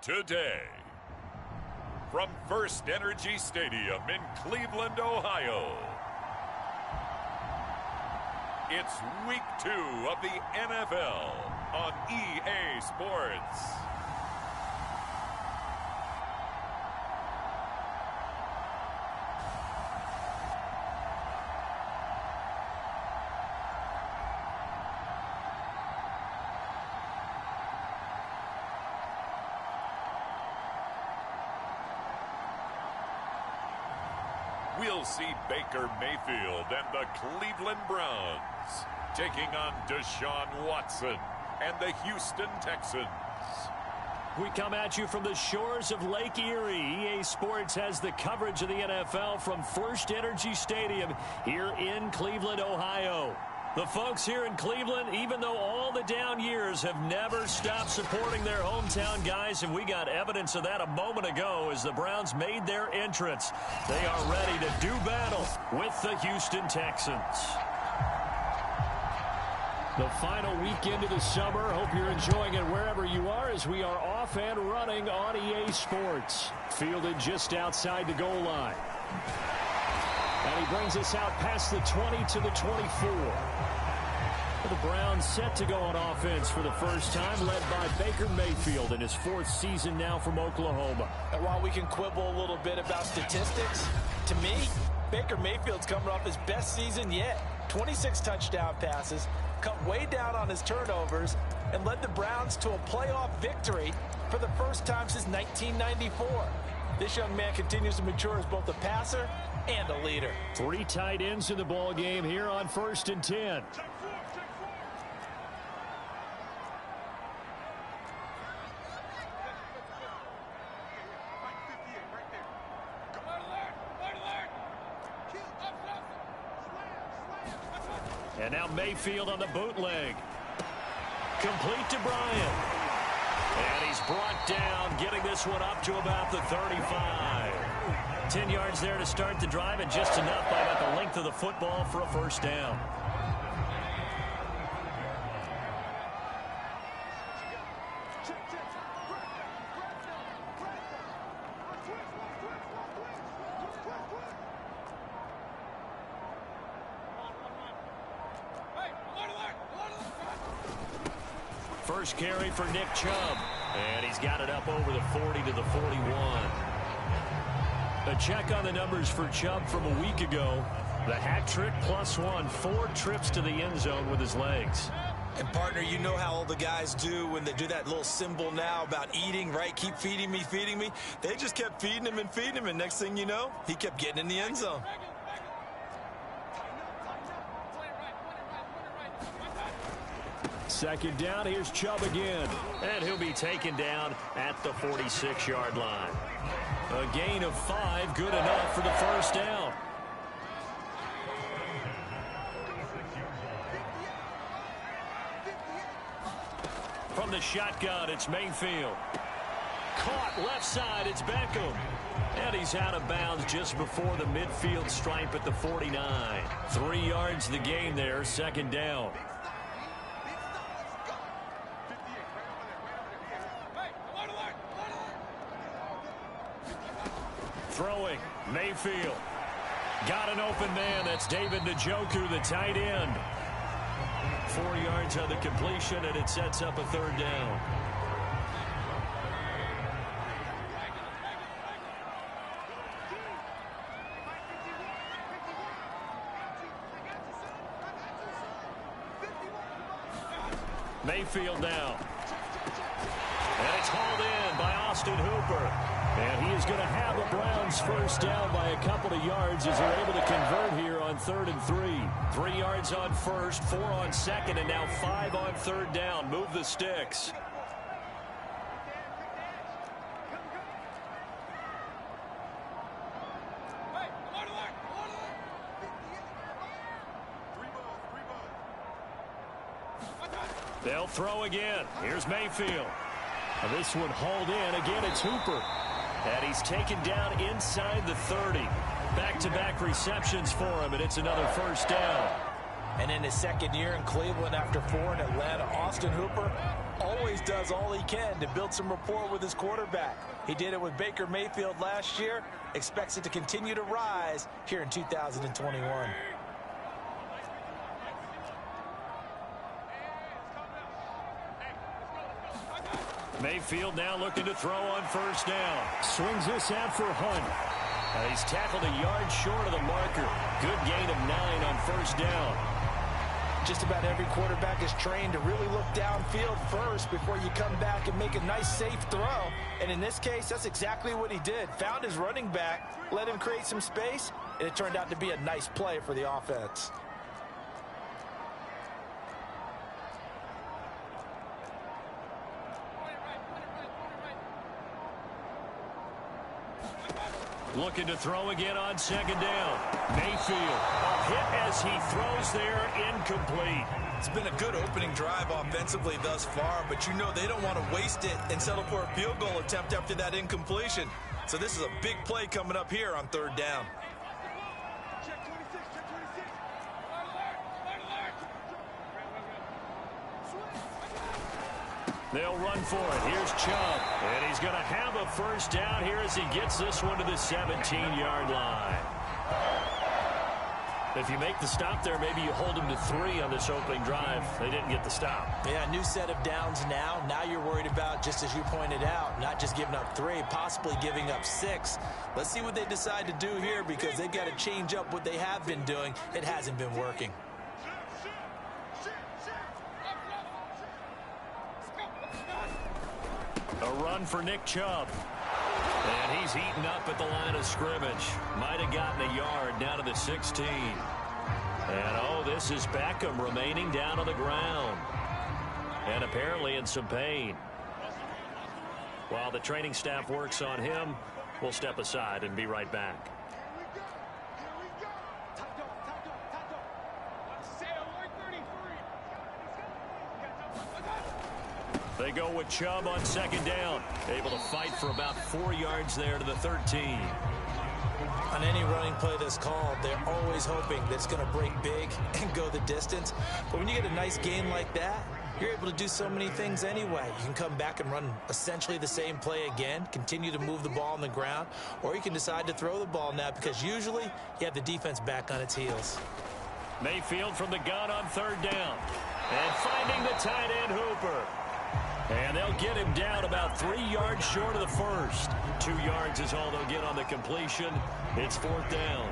today. From First Energy Stadium in Cleveland, Ohio, it's Week 2 of the NFL on EA Sports. We'll see Baker Mayfield and the Cleveland Browns taking on Deshaun Watson and the Houston Texans. We come at you from the shores of Lake Erie. EA Sports has the coverage of the NFL from First Energy Stadium here in Cleveland, Ohio. The folks here in Cleveland, even though all the down years, have never stopped supporting their hometown guys, and we got evidence of that a moment ago as the Browns made their entrance. They are ready to do battle with the Houston Texans. The final weekend of the summer. Hope you're enjoying it wherever you are as we are off and running on EA Sports. Fielded just outside the goal line. And he brings us out past the 20 to the 24. The Browns set to go on offense for the first time, led by Baker Mayfield in his 4th season now from Oklahoma. And while we can quibble a little bit about statistics, to me, Baker Mayfield's coming off his best season yet. 26 touchdown passes, cut way down on his turnovers, and led the Browns to a playoff victory for the first time since 1994. This young man continues to mature as both a passer and a leader. 3 tight ends in the ball game here on 1st and 10. And now Mayfield on the bootleg. Complete to Bryant. And he's brought down, getting this one up to about the 35. 10 yards there to start the drive, and just enough by about the length of the football for a first down. First carry for Nick Chubb. And he's got it up over the 40 to the 41. A check on the numbers for Chubb from a week ago. The hat trick +1, 4 trips to the end zone with his legs. And, partner, you know how all the guys do when they do that little symbol now about eating, right? Keep feeding me, feeding me. They just kept feeding him, and next thing you know, he kept getting in the end zone. Second down, here's Chubb again. And he'll be taken down at the 46-yard line. A gain of 5, good enough for the first down. From the shotgun, it's Mayfield. Caught left side, it's Beckham. And he's out of bounds just before the midfield stripe at the 49. 3 yards the gain there, second down. Throwing, Mayfield. Got an open man. That's David Njoku, the tight end. 4 yards on the completion, and it sets up a third down. Mayfield now. And it's hauled in by Austin Hooper. And he is going to have the Browns first down by a couple of yards as they're able to convert here on 3rd and 3. 3 yards on first, 4 on second, and now 5 on third down. Move the sticks. They'll throw again. Here's Mayfield. This one hauled in. Again, it's Hooper. And he's taken down inside the 30. Back-to-back receptions for him, and it's another first down. And in his second year in Cleveland after 4 in Atlanta, Austin Hooper always does all he can to build some rapport with his quarterback. He did it with Baker Mayfield last year, expects it to continue to rise here in 2021. Mayfield now looking to throw on first down. Swings this out for Hunt. He's tackled a yard short of the marker. Good gain of 9 on first down. Just about every quarterback is trained to really look downfield first before you come back and make a nice, safe throw. And in this case, that's exactly what he did. Found his running back, let him create some space, and it turned out to be a nice play for the offense. Looking to throw again on second down. Mayfield, a hit as he throws there, incomplete. It's been a good opening drive offensively thus far, but you know they don't want to waste it and settle for a field goal attempt after that incompletion. So this is a big play coming up here on third down. They'll run for it. Here's Chubb. And he's going to have a first down here as he gets this one to the 17-yard line. If you make the stop there, maybe you hold them to 3 on this opening drive. They didn't get the stop. Yeah, new set of downs now. Now you're worried about, just as you pointed out, not just giving up 3, possibly giving up 6. Let's see what they decide to do here because they've got to change up what they have been doing. It hasn't been working. A run for Nick Chubb. And he's eaten up at the line of scrimmage. Might have gotten a yard down to the 16. And, oh, this is Beckham remaining down on the ground. And apparently in some pain. While the training staff works on him, we'll step aside and be right back. They go with Chubb on second down. Able to fight for about 4 yards there to the 13. On any running play that's called, they're always hoping that it's going to break big and go the distance. But when you get a nice gain like that, you're able to do so many things anyway. You can come back and run essentially the same play again, continue to move the ball on the ground, or you can decide to throw the ball now because usually you have the defense back on its heels. Mayfield from the gun on third down. And finding the tight end Hooper. And they'll get him down about 3 yards short of the first. 2 yards is all they'll get on the completion. It's fourth down.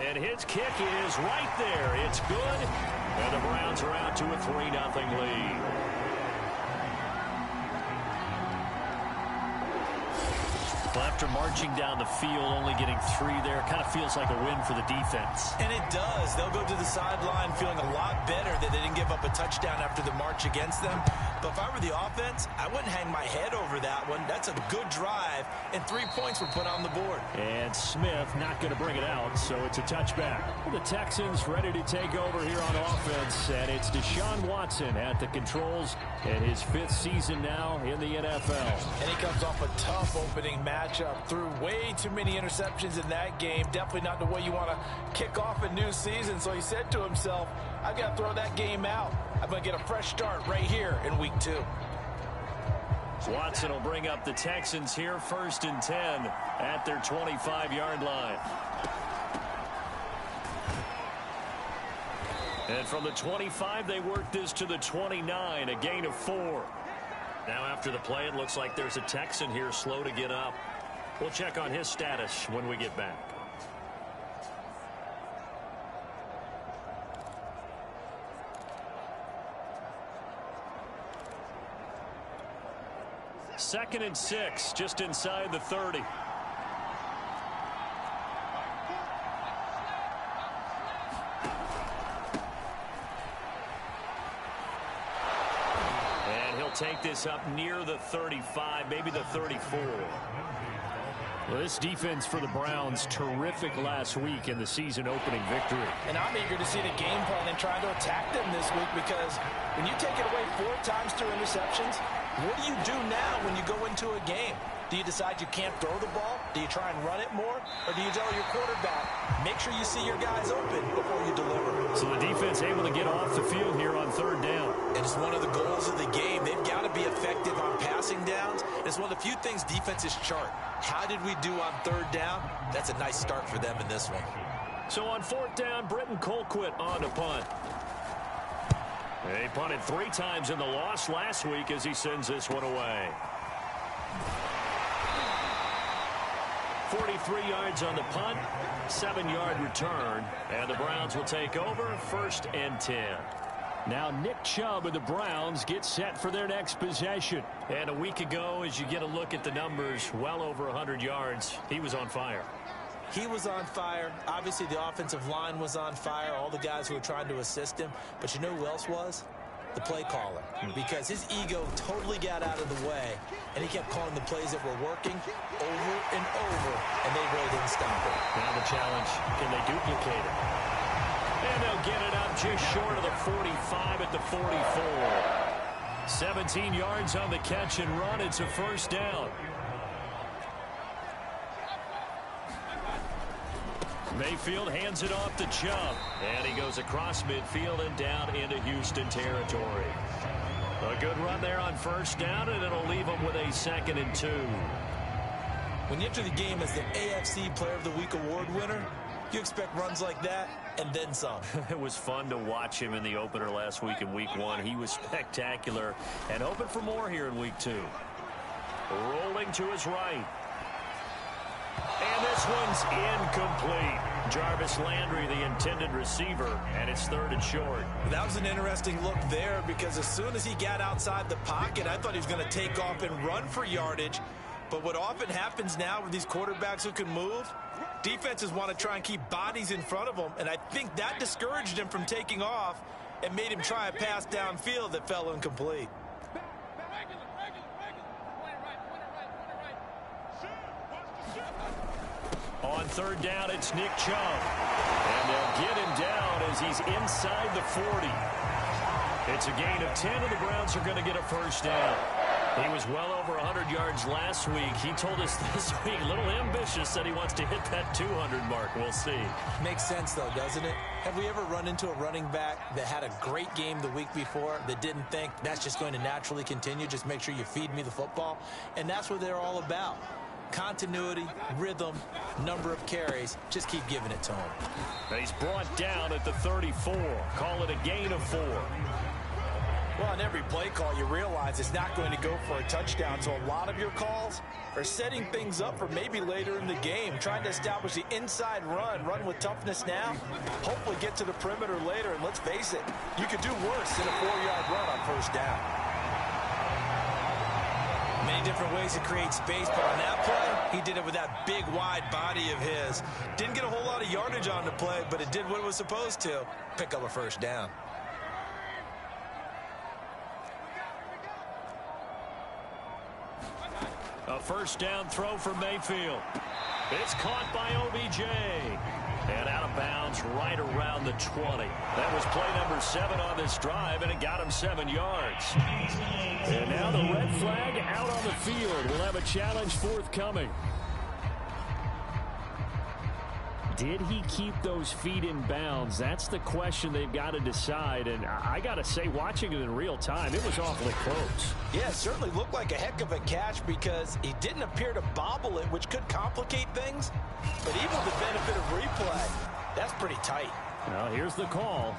And his kick is right there. It's good. And the Browns are out to a 3-0 lead. Well, after marching down the field, only getting 3 there, kind of feels like a win for the defense. And it does. They'll go to the sideline feeling a lot better that they didn't give up a touchdown after the march against them. But if I were the offense, I wouldn't hang my head over that one. That's a good drive, and 3 points were put on the board. And Smith not going to bring it out, so it's a touchback. The Texans ready to take over here on offense, and it's Deshaun Watson at the controls in his 5th season now in the NFL. And he comes off a tough opening matchup. Threw way too many interceptions in that game. Definitely not the way you want to kick off a new season. So he said to himself, I've got to throw that game out. I'm going to get a fresh start right here in week 2. Watson will bring up the Texans here 1st and 10 at their 25-yard line. And from the 25, they work this to the 29, a gain of 4. Now after the play, it looks like there's a Texan here slow to get up. We'll check on his status when we get back. Second and 6, just inside the 30. And he'll take this up near the 35, maybe the 34. Well, this defense for the Browns, terrific last week in the season opening victory. And I'm eager to see the game plan and try to attack them this week because when you take it away 4 times through interceptions, what do you do now when you go into a game? Do you decide you can't throw the ball? Do you try and run it more? Or do you tell your quarterback, make sure you see your guys open before you deliver? So the defense able to get off the field here on third down. And it's one of the goals of the game. They've got to be effective on passing downs. It's one of the few things defenses chart. How did we do on third down? That's a nice start for them in this one. So on fourth down, Britton Colquitt on to punt. They punted 3 times in the loss last week as he sends this one away. 43 yards on the punt, 7-yard return, and the Browns will take over 1st and 10. Now Nick Chubb of the Browns gets set for their next possession. And a week ago, as you get a look at the numbers, well over 100 yards, he was on fire. He was on fire. Obviously, the offensive line was on fire, all the guys who were trying to assist him. But you know who else was? The play caller. Because his ego totally got out of the way, and he kept calling the plays that were working over and over, and they really didn't stop it. Now the challenge, can they duplicate it? And they'll get it up just short of the 45 at the 44. 17 yards on the catch and run. It's a first down. Mayfield hands it off to Chubb. And he goes across midfield and down into Houston territory. A good run there on first down, and it'll leave him with a 2nd and 2. When you enter the game as the AFC Player of the Week award winner, you expect runs like that and then some. It was fun to watch him in the opener last week in week 1. He was spectacular and hoping for more here in week 2. Rolling to his right. And this one's incomplete. Jarvis Landry, the intended receiver, and it's 3rd and short. That was an interesting look there because as soon as he got outside the pocket, I thought he was going to take off and run for yardage. But what often happens now with these quarterbacks who can move, defenses want to try and keep bodies in front of them, and I think that discouraged him from taking off and made him try a pass downfield that fell incomplete. On third down, it's Nick Chubb. And they'll get him down as he's inside the 40. It's a gain of 10, and the Browns are going to get a first down. He was well over 100 yards last week. He told us this week, a little ambitious, that he wants to hit that 200 mark. We'll see. Makes sense, though, doesn't it? Have we ever run into a running back that had a great game the week before that didn't think that's just going to naturally continue? Just make sure you feed me the football. And that's what they're all about. Continuity, rhythm, number of carries. Just keep giving it to him. And he's brought down at the 34. Call it a gain of 4. Well, on every play call, you realize it's not going to go for a touchdown. So a lot of your calls are setting things up for maybe later in the game, trying to establish the inside run with toughness now, hopefully get to the perimeter later. And let's face it, you could do worse than a 4-yard run on first down. Many different ways to create space, but on that play, he did it with that big, wide body of his. Didn't get a whole lot of yardage on the play, but it did what it was supposed to, pick up a first down. A first down throw for Mayfield. It's caught by OBJ. And out of bounds right around the 20. That was play number 7 on this drive, and it got him 7 yards. And now the red flag out on the field. We'll have a challenge forthcoming. Did he keep those feet in bounds? That's the question they've got to decide. And I got to say, watching it in real time, it was awfully close. Yeah, it certainly looked like a heck of a catch because he didn't appear to bobble it, which could complicate things. But even with the benefit of replay, that's pretty tight. Now, here's the call.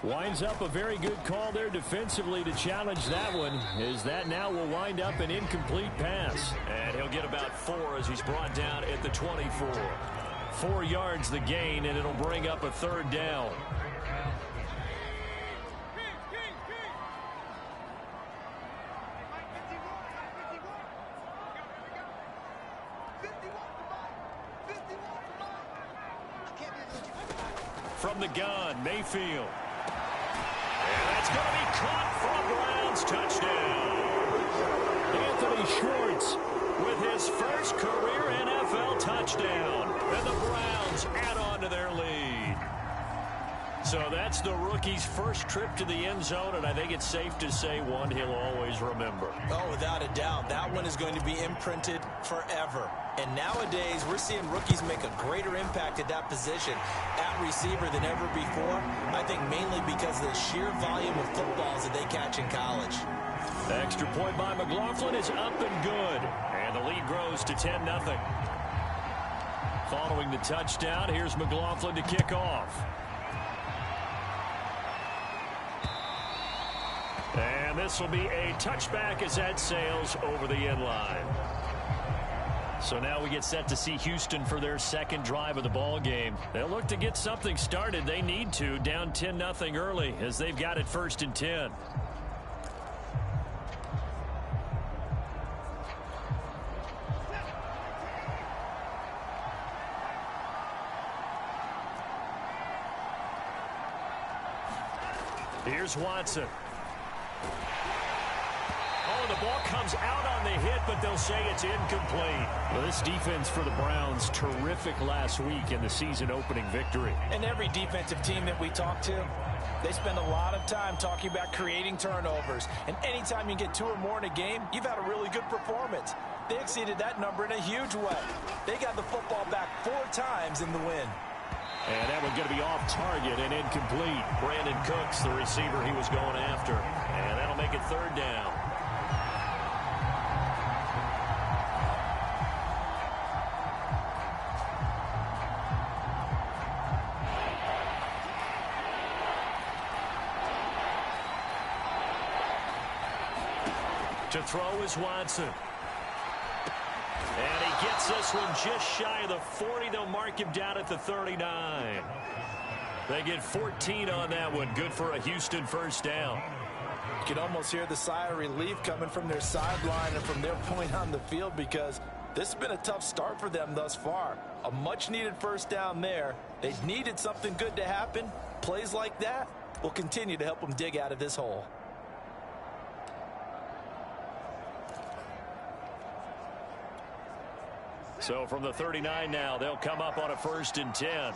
Winds up a very good call there defensively to challenge that one, as that now will wind up an incomplete pass. And he'll get about 4 as he's brought down at the 24. 4 yards the gain, and it'll bring up a third down. From the gun, Mayfield. And that's going to be caught for a Browns touchdown. Anthony Schwartz with his first career NFL touchdown. And the Browns add on to their lead. So that's the rookie's first trip to the end zone, and I think it's safe to say one he'll always remember. Oh, without a doubt. That one is going to be imprinted forever. And nowadays, we're seeing rookies make a greater impact at that position at receiver than ever before. I think mainly because of the sheer volume of footballs that they catch in college. The extra point by McLaughlin is up and good. And the lead grows to 10-0. Following the touchdown, here's McLaughlin to kick off. And this will be a touchback as that sails over the end line. So now we get set to see Houston for their second drive of the ball game. They'll look to get something started. They need to, down 10-0 early as they've got it 1st and 10. Here's Watson. Oh, the ball comes out on the hit, but they'll say it's incomplete. Well, this defense for the Browns, terrific last week in the season-opening victory. And every defensive team that we talk to, they spend a lot of time talking about creating turnovers. And anytime you get 2 or more in a game, you've had a really good performance. They exceeded that number in a huge way. They got the football back 4 times in the win. And that one's going to be off target and incomplete. Brandon Cooks, the receiver he was going after. And that'll make it 3rd down. To throw is Watson. And he gets this one just shy of the 40. They'll mark him down at the 39. They get 14 on that one. Good for a Houston 1st down. You can almost hear the sigh of relief coming from their sideline and from their point on the field because this has been a tough start for them thus far. A much-needed 1st down there. They needed something good to happen. Plays like that will continue to help them dig out of this hole. So from the 39 now, they'll come up on a 1st and 10.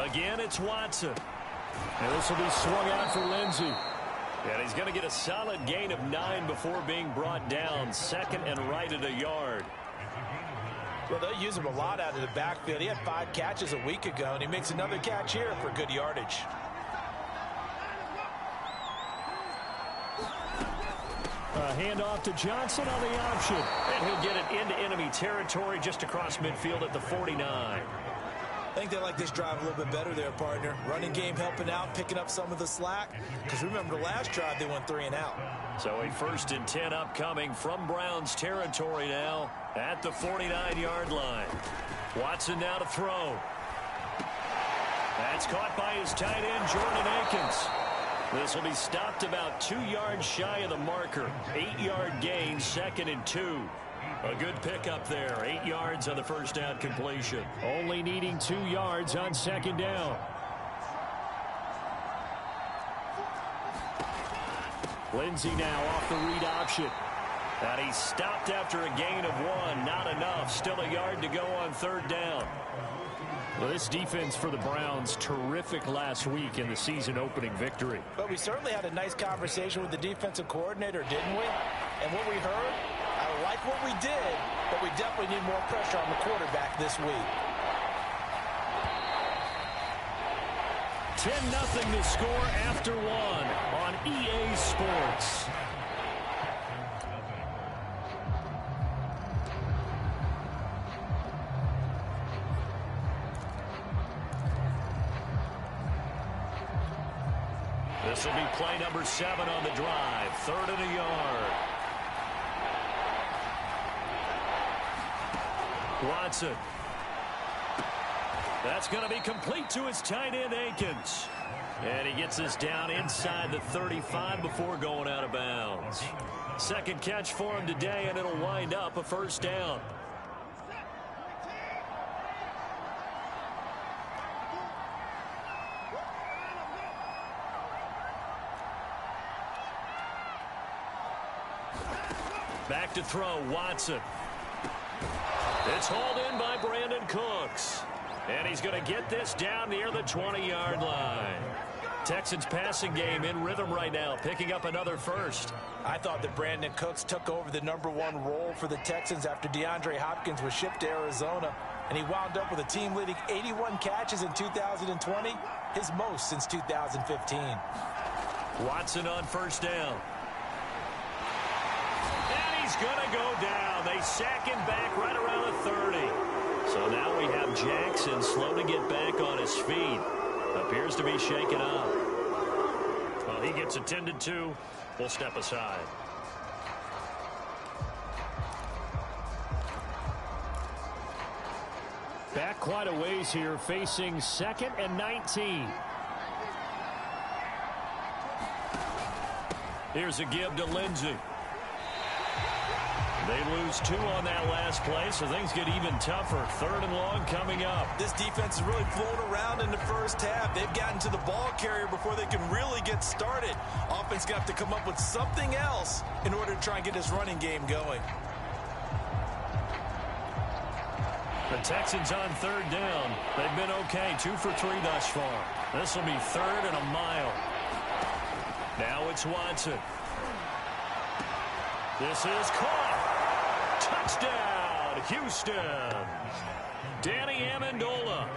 Again, it's Watson. And this will be swung out for Lindsey. And he's going to get a solid gain of 9 before being brought down. 2nd and right at a yard. Well, they'll use him a lot out of the backfield. He had 5 catches a week ago, and he makes another catch here for good yardage. A handoff to Johnson on the option. And he'll get it into enemy territory just across midfield at the 49. I think they like this drive a little bit better there, partner. Running game helping out, picking up some of the slack. Because remember, the last drive, they went 3 and out. So a 1st and 10 upcoming from Browns territory now at the 49-yard line. Watson now to throw. That's caught by his tight end, Jordan Akins. This will be stopped about 2 yards shy of the marker. 8-yard gain, 2nd and 2. A good pickup there. 8 yards on the 1st down completion. Only needing 2 yards on 2nd down. Lindsey now off the read option. And he's stopped after a gain of 1. Not enough. Still a yard to go on 3rd down. Well, this defense for the Browns, terrific last week in the season-opening victory. But we certainly had a nice conversation with the defensive coordinator, didn't we? And what we heard, I like what we did, but we definitely need more pressure on the quarterback this week. 10-0 to score after 1 on EA Sports. This will be play number 7 on the drive. 3rd and a yard. Watson. That's going to be complete to his tight end, Akins. And he gets us down inside the 35 before going out of bounds. 2nd catch for him today, and it'll wind up a 1st down. Back to throw, Watson. It's hauled in by Brandon Cooks. And he's going to get this down near the 20-yard line. Texans passing game in rhythm right now, picking up another first. I thought that Brandon Cooks took over the #1 role for the Texans after DeAndre Hopkins was shipped to Arizona, and he wound up with a team-leading 81 catches in 2020, his most since 2015. Watson on first down. And he's going to go down. They sack him back right around the 30. So now we have Jackson slow to get back on his feet. Appears to be shaken up. Well, he gets attended to. We'll step aside. Back quite a ways here, facing 2nd and 19. Here's a give to Lindsey. They lose 2 on that last play, so things get even tougher. 3rd and long coming up. This defense is really flown around in the first half. They've gotten to the ball carrier before they can really get started. Offense got to come up with something else in order to try and get this running game going. The Texans on 3rd down. They've been okay, 2 for 3 thus far. This will be 3rd and a mile. Now it's Watson. This is caught. Touchdown, Houston. Danny Amendola,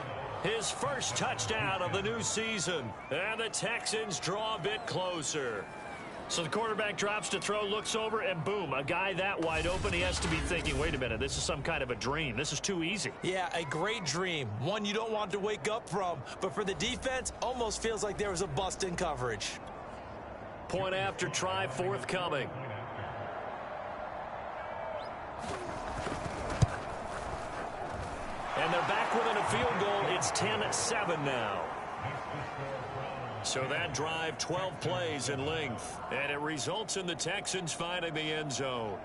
his first touchdown of the new season. And the Texans draw a bit closer. So the quarterback drops to throw, looks over, and boom, a guy that wide open, he has to be thinking, wait a minute, this is some kind of a dream. This is too easy. Yeah, a great dream. One you don't want to wake up from. But for the defense, almost feels like there was a bust in coverage. Point after try forthcoming. And they're back within a field goal. It's 10-7 now. So that drive, 12 plays in length. And it results in the Texans finding the end zone.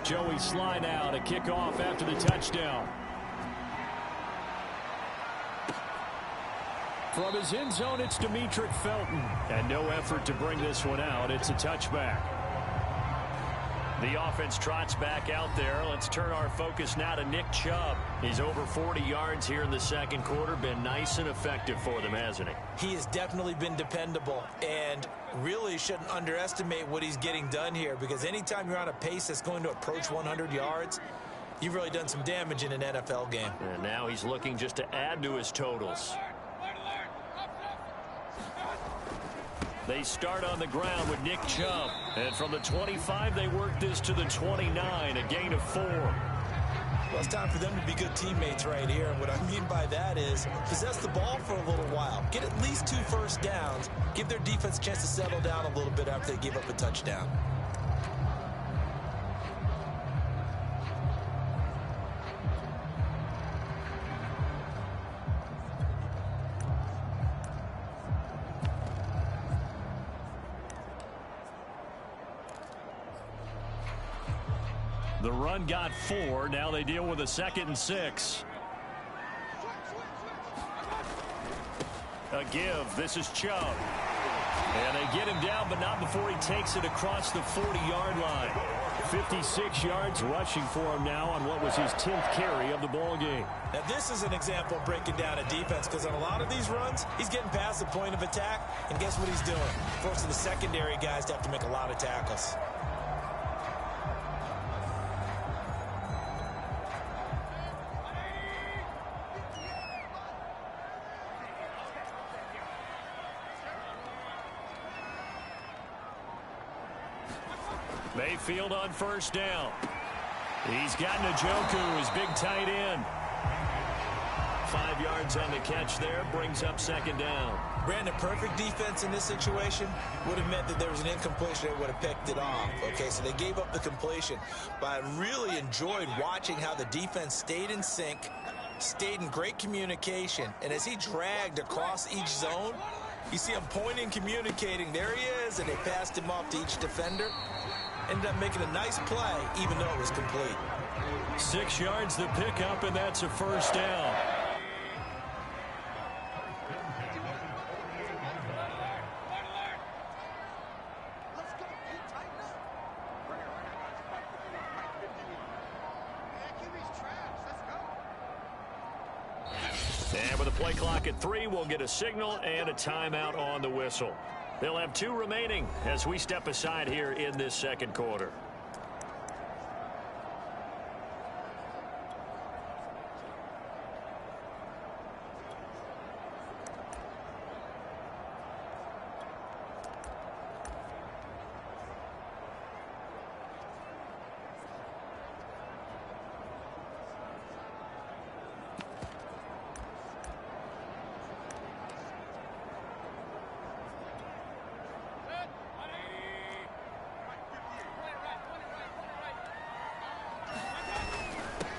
Joey Sly now to kick off after the touchdown. From his end zone, it's Demetric Felton. And no effort to bring this one out. It's a touchback. The offense trots back out there. Let's turn our focus now to Nick Chubb. He's over 40 yards here in the second quarter. Been nice and effective for them, hasn't he? He has definitely been dependable, and really shouldn't underestimate what he's getting done here, because anytime you're on a pace that's going to approach 100 yards, you've really done some damage in an NFL game. And now he's looking just to add to his totals. They start on the ground with Nick Chubb. And from the 25, they work this to the 29, a gain of 4. Well, it's time for them to be good teammates right here. And what I mean by that is possess the ball for a little while. Get at least 2 first downs. Give their defense a chance to settle down a little bit after they give up a touchdown. The run got 4. Now they deal with a 2nd and 6. A give. This is Chubb. And they get him down, but not before he takes it across the 40-yard line. 56 yards rushing for him now on what was his 10th carry of the ball game. Now, this is an example of breaking down a defense, because on a lot of these runs, he's getting past the point of attack, and guess what he's doing? Forcing the secondary guys to have to make a lot of tackles. Mayfield on first down. He's got Njoku, his big tight end. 5 yards on the catch there, brings up 2nd down. Brandon, perfect defense in this situation would have meant that there was an incompletion. They would have picked it off. Okay, so they gave up the completion. But I really enjoyed watching how the defense stayed in sync, stayed in great communication. And as he dragged across each zone, you see him pointing, communicating. There he is, and they passed him off to each defender. Ended up making a nice play, even though it was complete. 6 yards the pickup, and that's a first down. And with a play clock at 3, we'll get a signal and a timeout on the whistle. They'll have 2 remaining as we step aside here in this second quarter.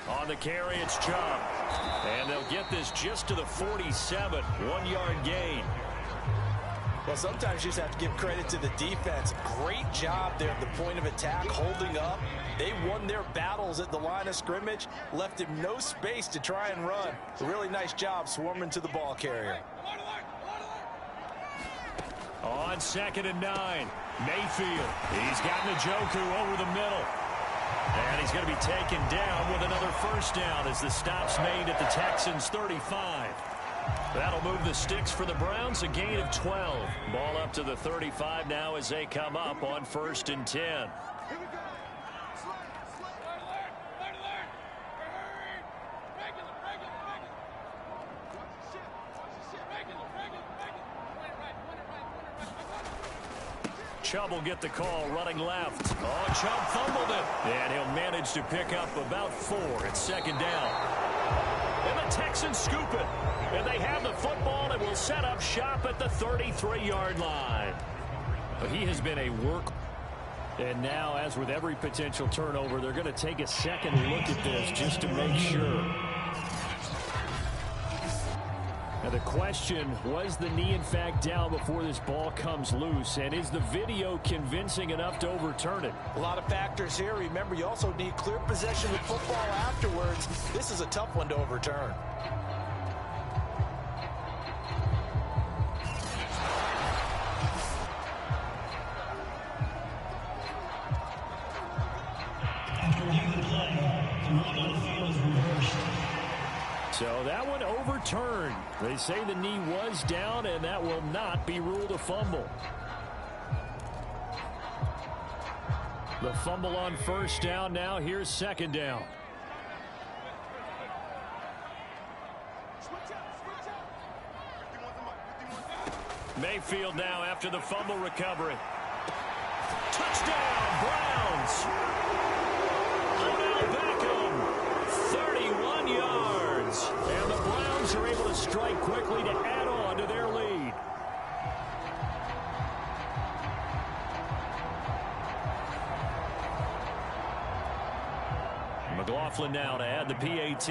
On the carry, it's Chubb. And they'll get this just to the 47. 1-yard gain. Well, sometimes you just have to give credit to the defense. Great job there at the point of attack, holding up. They won their battles at the line of scrimmage, left him no space to try and run. A really nice job swarming to the ball carrier. On 2nd and 9, Mayfield. He's got Njoku over the middle. And he's going to be taken down with another first down as the stop's made at the Texans' 35. That'll move the sticks for the Browns, a gain of 12. Ball up to the 35 now as they come up on 1st and 10. Chubb will get the call running left. Oh, Chubb fumbled it. And he'll manage to pick up about 4 at 2nd down. And the Texans scoop it. And they have the football and will set up shop at the 33-yard line. But he has been a work. And now, as with every potential turnover, they're going to take a second look at this just to make sure. Now the question, was the knee in fact down before this ball comes loose? And is the video convincing enough to overturn it? A lot of factors here. Remember, you also need clear possession of football afterwards. This is a tough one to overturn. So that one overturned. They say the knee was down, and that will not be ruled a fumble. The fumble on 1st down now. Here's 2nd down. Mayfield now after the fumble recovery. Touchdown, Browns! Odell Beckham, 31 yards. And the Browns are able to strike quickly to add on to their lead. McLaughlin now to add the PAT.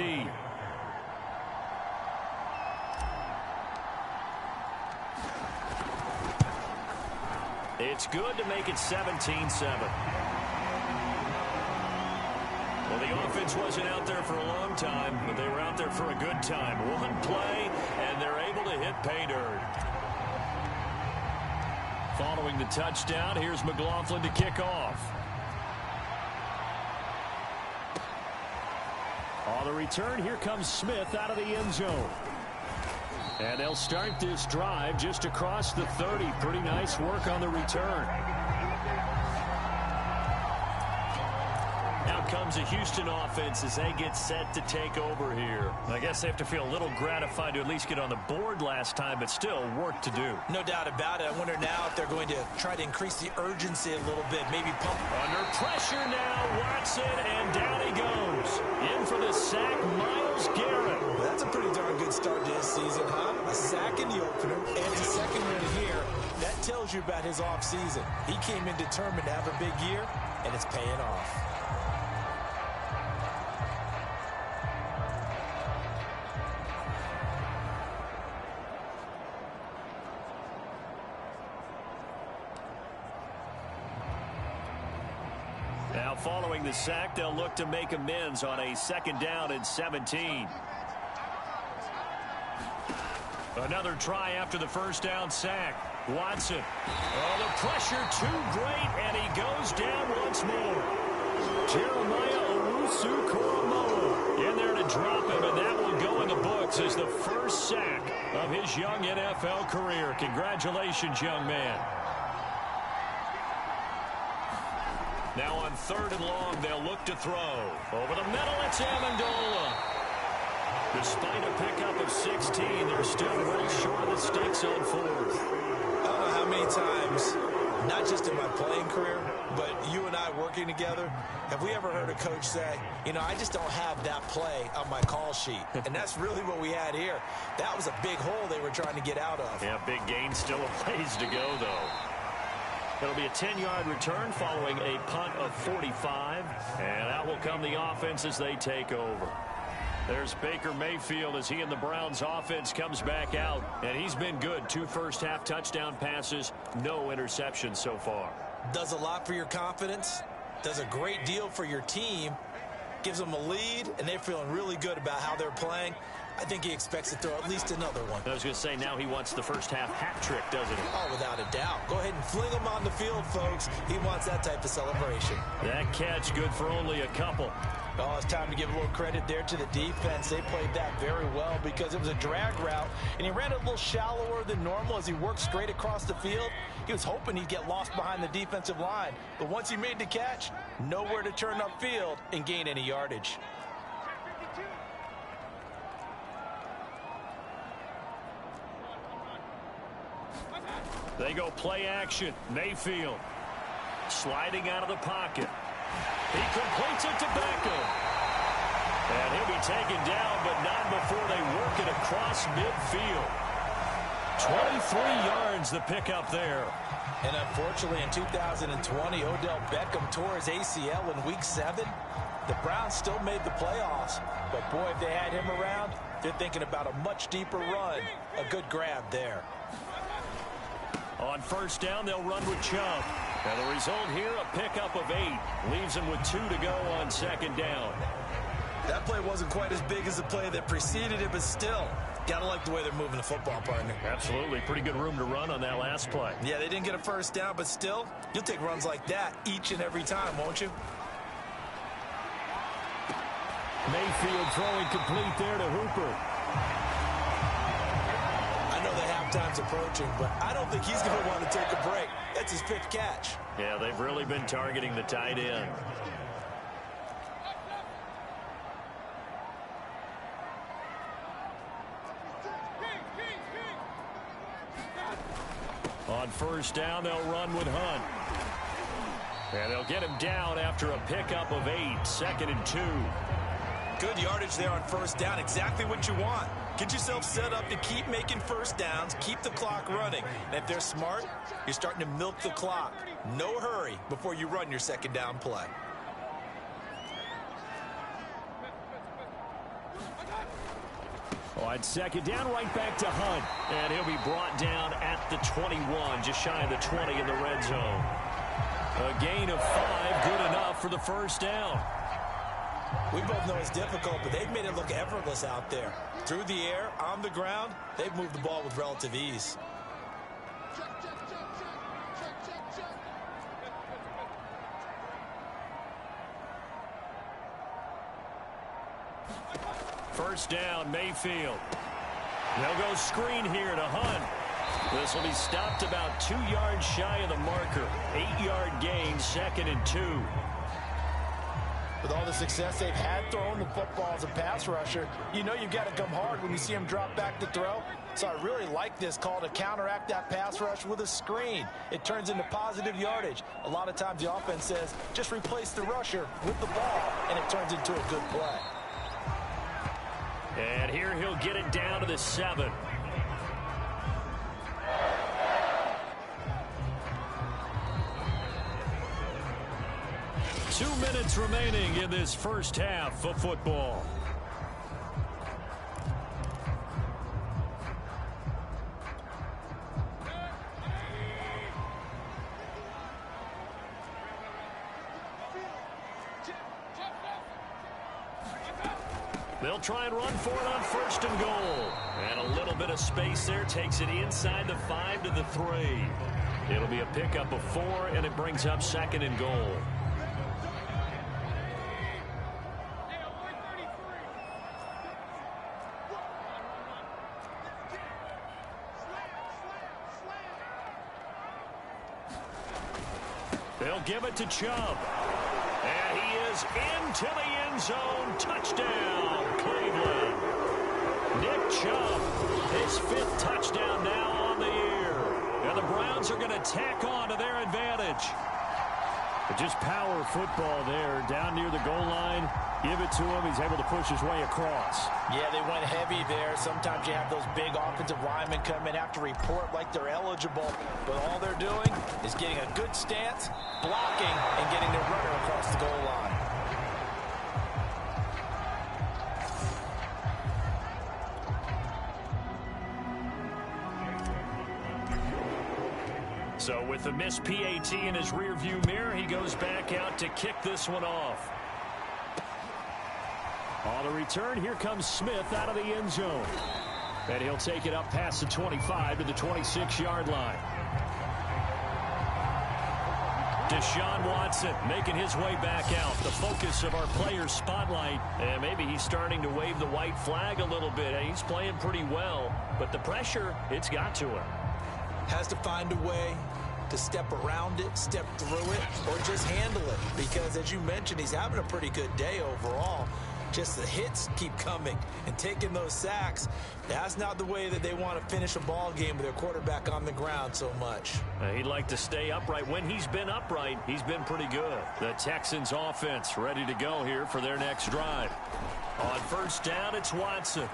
It's good to make it 17-7. Well, the offense wasn't out there for a long time, but they were out there for a good time. One play, and they're able to hit pay dirt. Following the touchdown, here's McLaughlin to kick off. On the return, here comes Smith out of the end zone. And they'll start this drive just across the 30. Pretty nice work on the return. Now comes the Houston offense as they get set to take over here. I guess they have to feel a little gratified to at least get on the board last time, but still work to do. No doubt about it. I wonder now if they're going to try to increase the urgency a little bit. Maybe pump. Under pressure now, Watson, and down he goes. In for the sack, Myles Garrett. Well, that's a pretty darn good start to his season, huh? A sack in the opener and a second one here. That tells you about his offseason. He came in determined to have a big year, and it's paying off. Now following the sack, they'll look to make amends on a 2nd down and 17. Another try after the 1st down sack. Watson. Oh, the pressure too great, and he goes down once more. Jeremiah Owusu-Koramoah in there to drop him, and that will go in the books is the first sack of his young NFL career. Congratulations, young man. Now on 3rd and long, they'll look to throw. Over the middle, it's Amendola. Despite a pickup of 16, they're still well short of the sticks on 4th. I don't know how many times, not just in my playing career, but you and I working together, have we ever heard a coach say, you know, I just don't have that play on my call sheet. And that's really what we had here. That was a big hole they were trying to get out of. Yeah, big gain, still a ways to go, though. It'll be a 10-yard return following a punt of 45. And out will come the offense as they take over. There's Baker Mayfield as he and the Browns offense comes back out. And he's been good. 2 first-half touchdown passes, no interceptions so far. Does a lot for your confidence. Does a great deal for your team. Gives them a lead, and they're feeling really good about how they're playing. I think he expects to throw at least another one. I was going to say, now he wants the first-half hat trick, doesn't he? Oh, without a doubt. Go ahead and fling him on the field, folks. He wants that type of celebration. That catch good for only a couple. Oh, it's time to give a little credit there to the defense. They played that very well because it was a drag route, and he ran it a little shallower than normal as he worked straight across the field. He was hoping he'd get lost behind the defensive line, but once he made the catch, nowhere to turn upfield and gain any yardage. They go play action. Mayfield sliding out of the pocket. He completes it to Beckham. And he'll be taken down, but not before they work it across midfield. 23 yards the pickup there. And unfortunately, in 2020, Odell Beckham tore his ACL in Week 7. The Browns still made the playoffs. But, boy, if they had him around, they're thinking about a much deeper run. A good grab there. On first down, they'll run with Chubb. And the result here, a pickup of 8. Leaves them with 2 to go on 2nd down. That play wasn't quite as big as the play that preceded it, but still, gotta like the way they're moving the football, partner. Absolutely. Pretty good room to run on that last play. Yeah, they didn't get a first down, but still, you'll take runs like that each and every time, won't you? Mayfield throwing complete there to Hooper. I know that halftime's approaching, but I don't think he's going to want to take a break. That's his 5th catch. Yeah, they've really been targeting the tight end. On first down, they'll run with Hunt. And they'll get him down after a pickup of 8, 2nd and 2. Good yardage there on first down. Exactly what you want. Get yourself set up to keep making first downs, keep the clock running. And if they're smart, you're starting to milk the clock. No hurry before you run your 2nd down play. On 2nd down, right back to Hunt. And he'll be brought down at the 21, just shy of the 20 in the red zone. A gain of 5, good enough for the first down. We both know it's difficult, but they've made it look effortless out there. Through the air, on the ground, they've moved the ball with relative ease. First down, Mayfield. They'll go screen here to Hunt. This will be stopped about 2 yards shy of the marker. 8-yard gain, 2nd and 2. With all the success they've had throwing the football as a pass rusher, you know you've got to come hard when you see him drop back to throw. So I really like this call to counteract that pass rush with a screen. It turns into positive yardage. A lot of times the offense says, just replace the rusher with the ball, and it turns into a good play. And here he'll get it down to the 7. Two minutes remaining in this first half of football. They'll try and run for it on 1st and goal. And a little bit of space there takes it inside the 5 to the 3. It'll be a pickup of 4, and it brings up 2nd and goal. They'll give it to Chubb. And he is into the end zone. Touchdown, Cleveland. Nick Chubb, his 5th touchdown now on the year. And the Browns are going to tack on to their advantage. But just power football there down near the goal line. Give it to him. He's able to push his way across. Yeah, they went heavy there. Sometimes you have those big offensive linemen come in, have to report like they're eligible. But all they're doing is getting a good stance, blocking, and getting their runner across the goal line. So with the missed PAT in his rearview mirror, he goes back out to kick this one off. On the return, here comes Smith out of the end zone. And he'll take it up past the 25 to the 26-yard line. Deshaun Watson making his way back out. The focus of our players' spotlight. And maybe he's starting to wave the white flag a little bit. He's playing pretty well. But the pressure, it's got to him. Has to find a way to step around it, step through it, or just handle it. Because, as you mentioned, he's having a pretty good day overall. Just the hits keep coming and taking those sacks. That's not the way that they want to finish a ball game with their quarterback on the ground so much. He'd like to stay upright. When he's been upright, he's been pretty good. The Texans offense ready to go here for their next drive. On first down, it's Watson.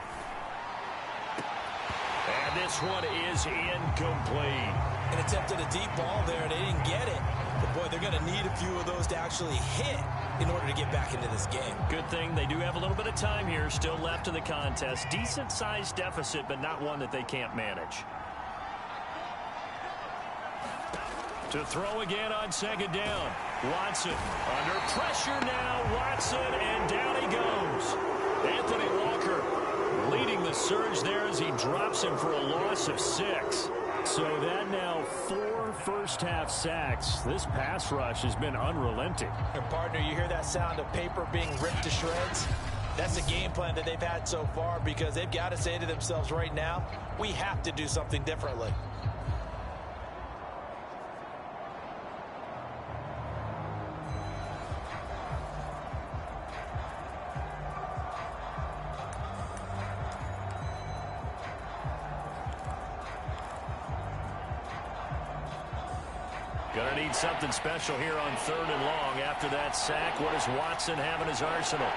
And this one is incomplete. An attempt at a deep ball there, and they didn't get it. But, boy, they're going to need a few of those to actually hit in order to get back into this game. Good thing they do have a little bit of time here still left in the contest. Decent-sized deficit, but not one that they can't manage. To throw again on second down. Watson under pressure now. Watson, and down he goes. Anthony Walker leading the surge there as he drops him for a loss of 6. So that now 4 first-half sacks. This pass rush has been unrelenting. And, partner, you hear that sound of paper being ripped to shreds? That's the game plan that they've had so far because they've got to say to themselves right now, we have to do something differently. Gonna need something special here on 3rd and long. After that sack, what does Watson have in his arsenal?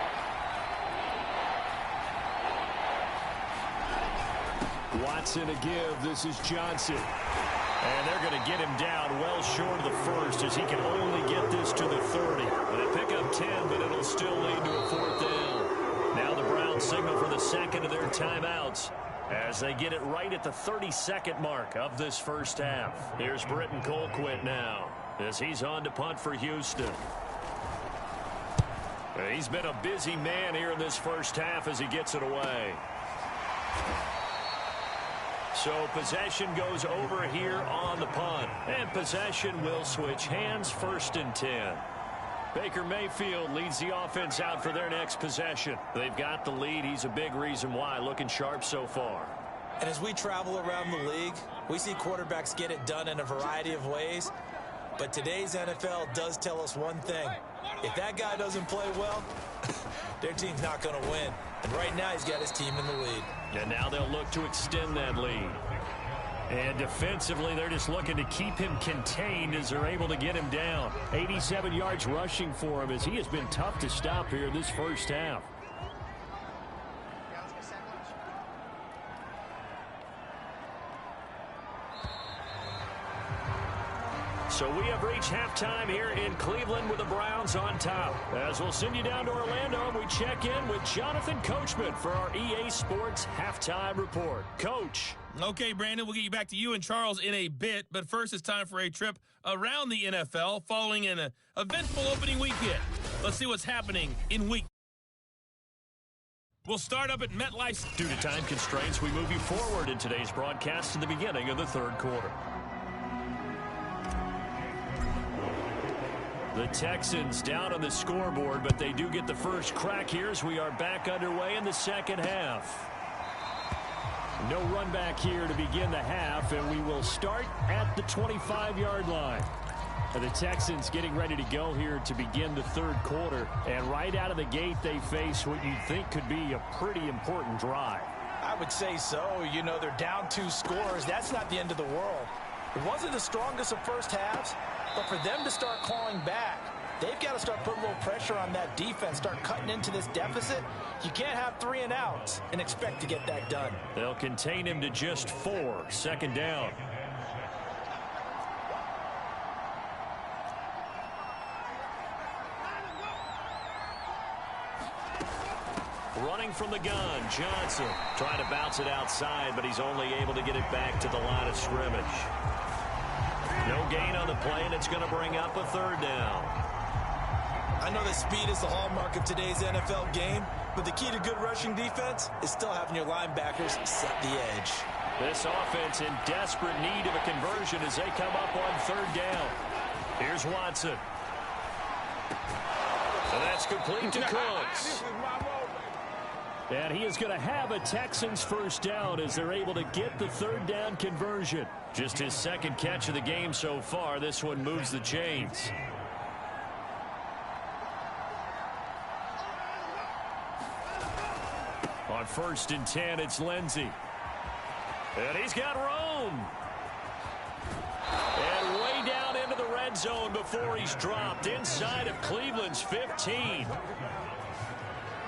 Watson a give. This is Johnson. And they're going to get him down well short of the first as he can only get this to the 30. They pick up 10, but it'll still lead to a 4th down. Now the Browns signal for the second of their timeouts as they get it right at the 32nd mark of this first half. Here's Britton Colquitt now as he's on to punt for Houston. He's been a busy man here in this first half as he gets it away. So possession goes over here on the punt. And possession will switch hands, 1st and 10. Baker Mayfield leads the offense out for their next possession. They've got the lead. He's a big reason why. Looking sharp so far. And as we travel around the league, we see quarterbacks get it done in a variety of ways. But today's NFL does tell us one thing. If that guy doesn't play well, their team's not going to win. And right now he's got his team in the lead. And now they'll look to extend that lead. And defensively, they're just looking to keep him contained as they're able to get him down. 87 yards rushing for him as he has been tough to stop here this first half. So we have reached halftime here in Cleveland with the Browns on top. As we'll send you down to Orlando, and we check in with Jonathan Coachman for our EA Sports Halftime Report. Coach. Okay, Brandon, we'll get you back to you and Charles in a bit. But first, it's time for a trip around the NFL following an eventful opening weekend. Let's see what's happening in week. We'll start up at MetLife. Due to time constraints, we move you forward in today's broadcast to the beginning of the 3rd quarter. The Texans down on the scoreboard, but they do get the first crack here as we are back underway in the second half. No run back here to begin the half, and we will start at the 25-yard line. And the Texans getting ready to go here to begin the third quarter. And right out of the gate, they face what you'd think could be a pretty important drive. I would say so. You know, they're down 2 scores. That's not the end of the world. It wasn't the strongest of first halves, but for them to start clawing back, they've got to start putting a little pressure on that defense, start cutting into this deficit. You can't have 3 and outs and expect to get that done. They'll contain him to just 4. Second down. Running from the gun, Johnson trying to bounce it outside, but he's only able to get it back to the line of scrimmage. No gain on the play, and it's going to bring up a third down. I know that speed is the hallmark of today's NFL game, but the key to good rushing defense is still having your linebackers set the edge. This offense in desperate need of a conversion as they come up on third down. Here's Watson. And that's complete to Cooks. And he is going to have a Texans first down as they're able to get the third down conversion. Just his second catch of the game so far. This one moves the chains. On 1st and 10, it's Lindsey. And he's got room. And way down into the red zone before he's dropped inside of Cleveland's 15.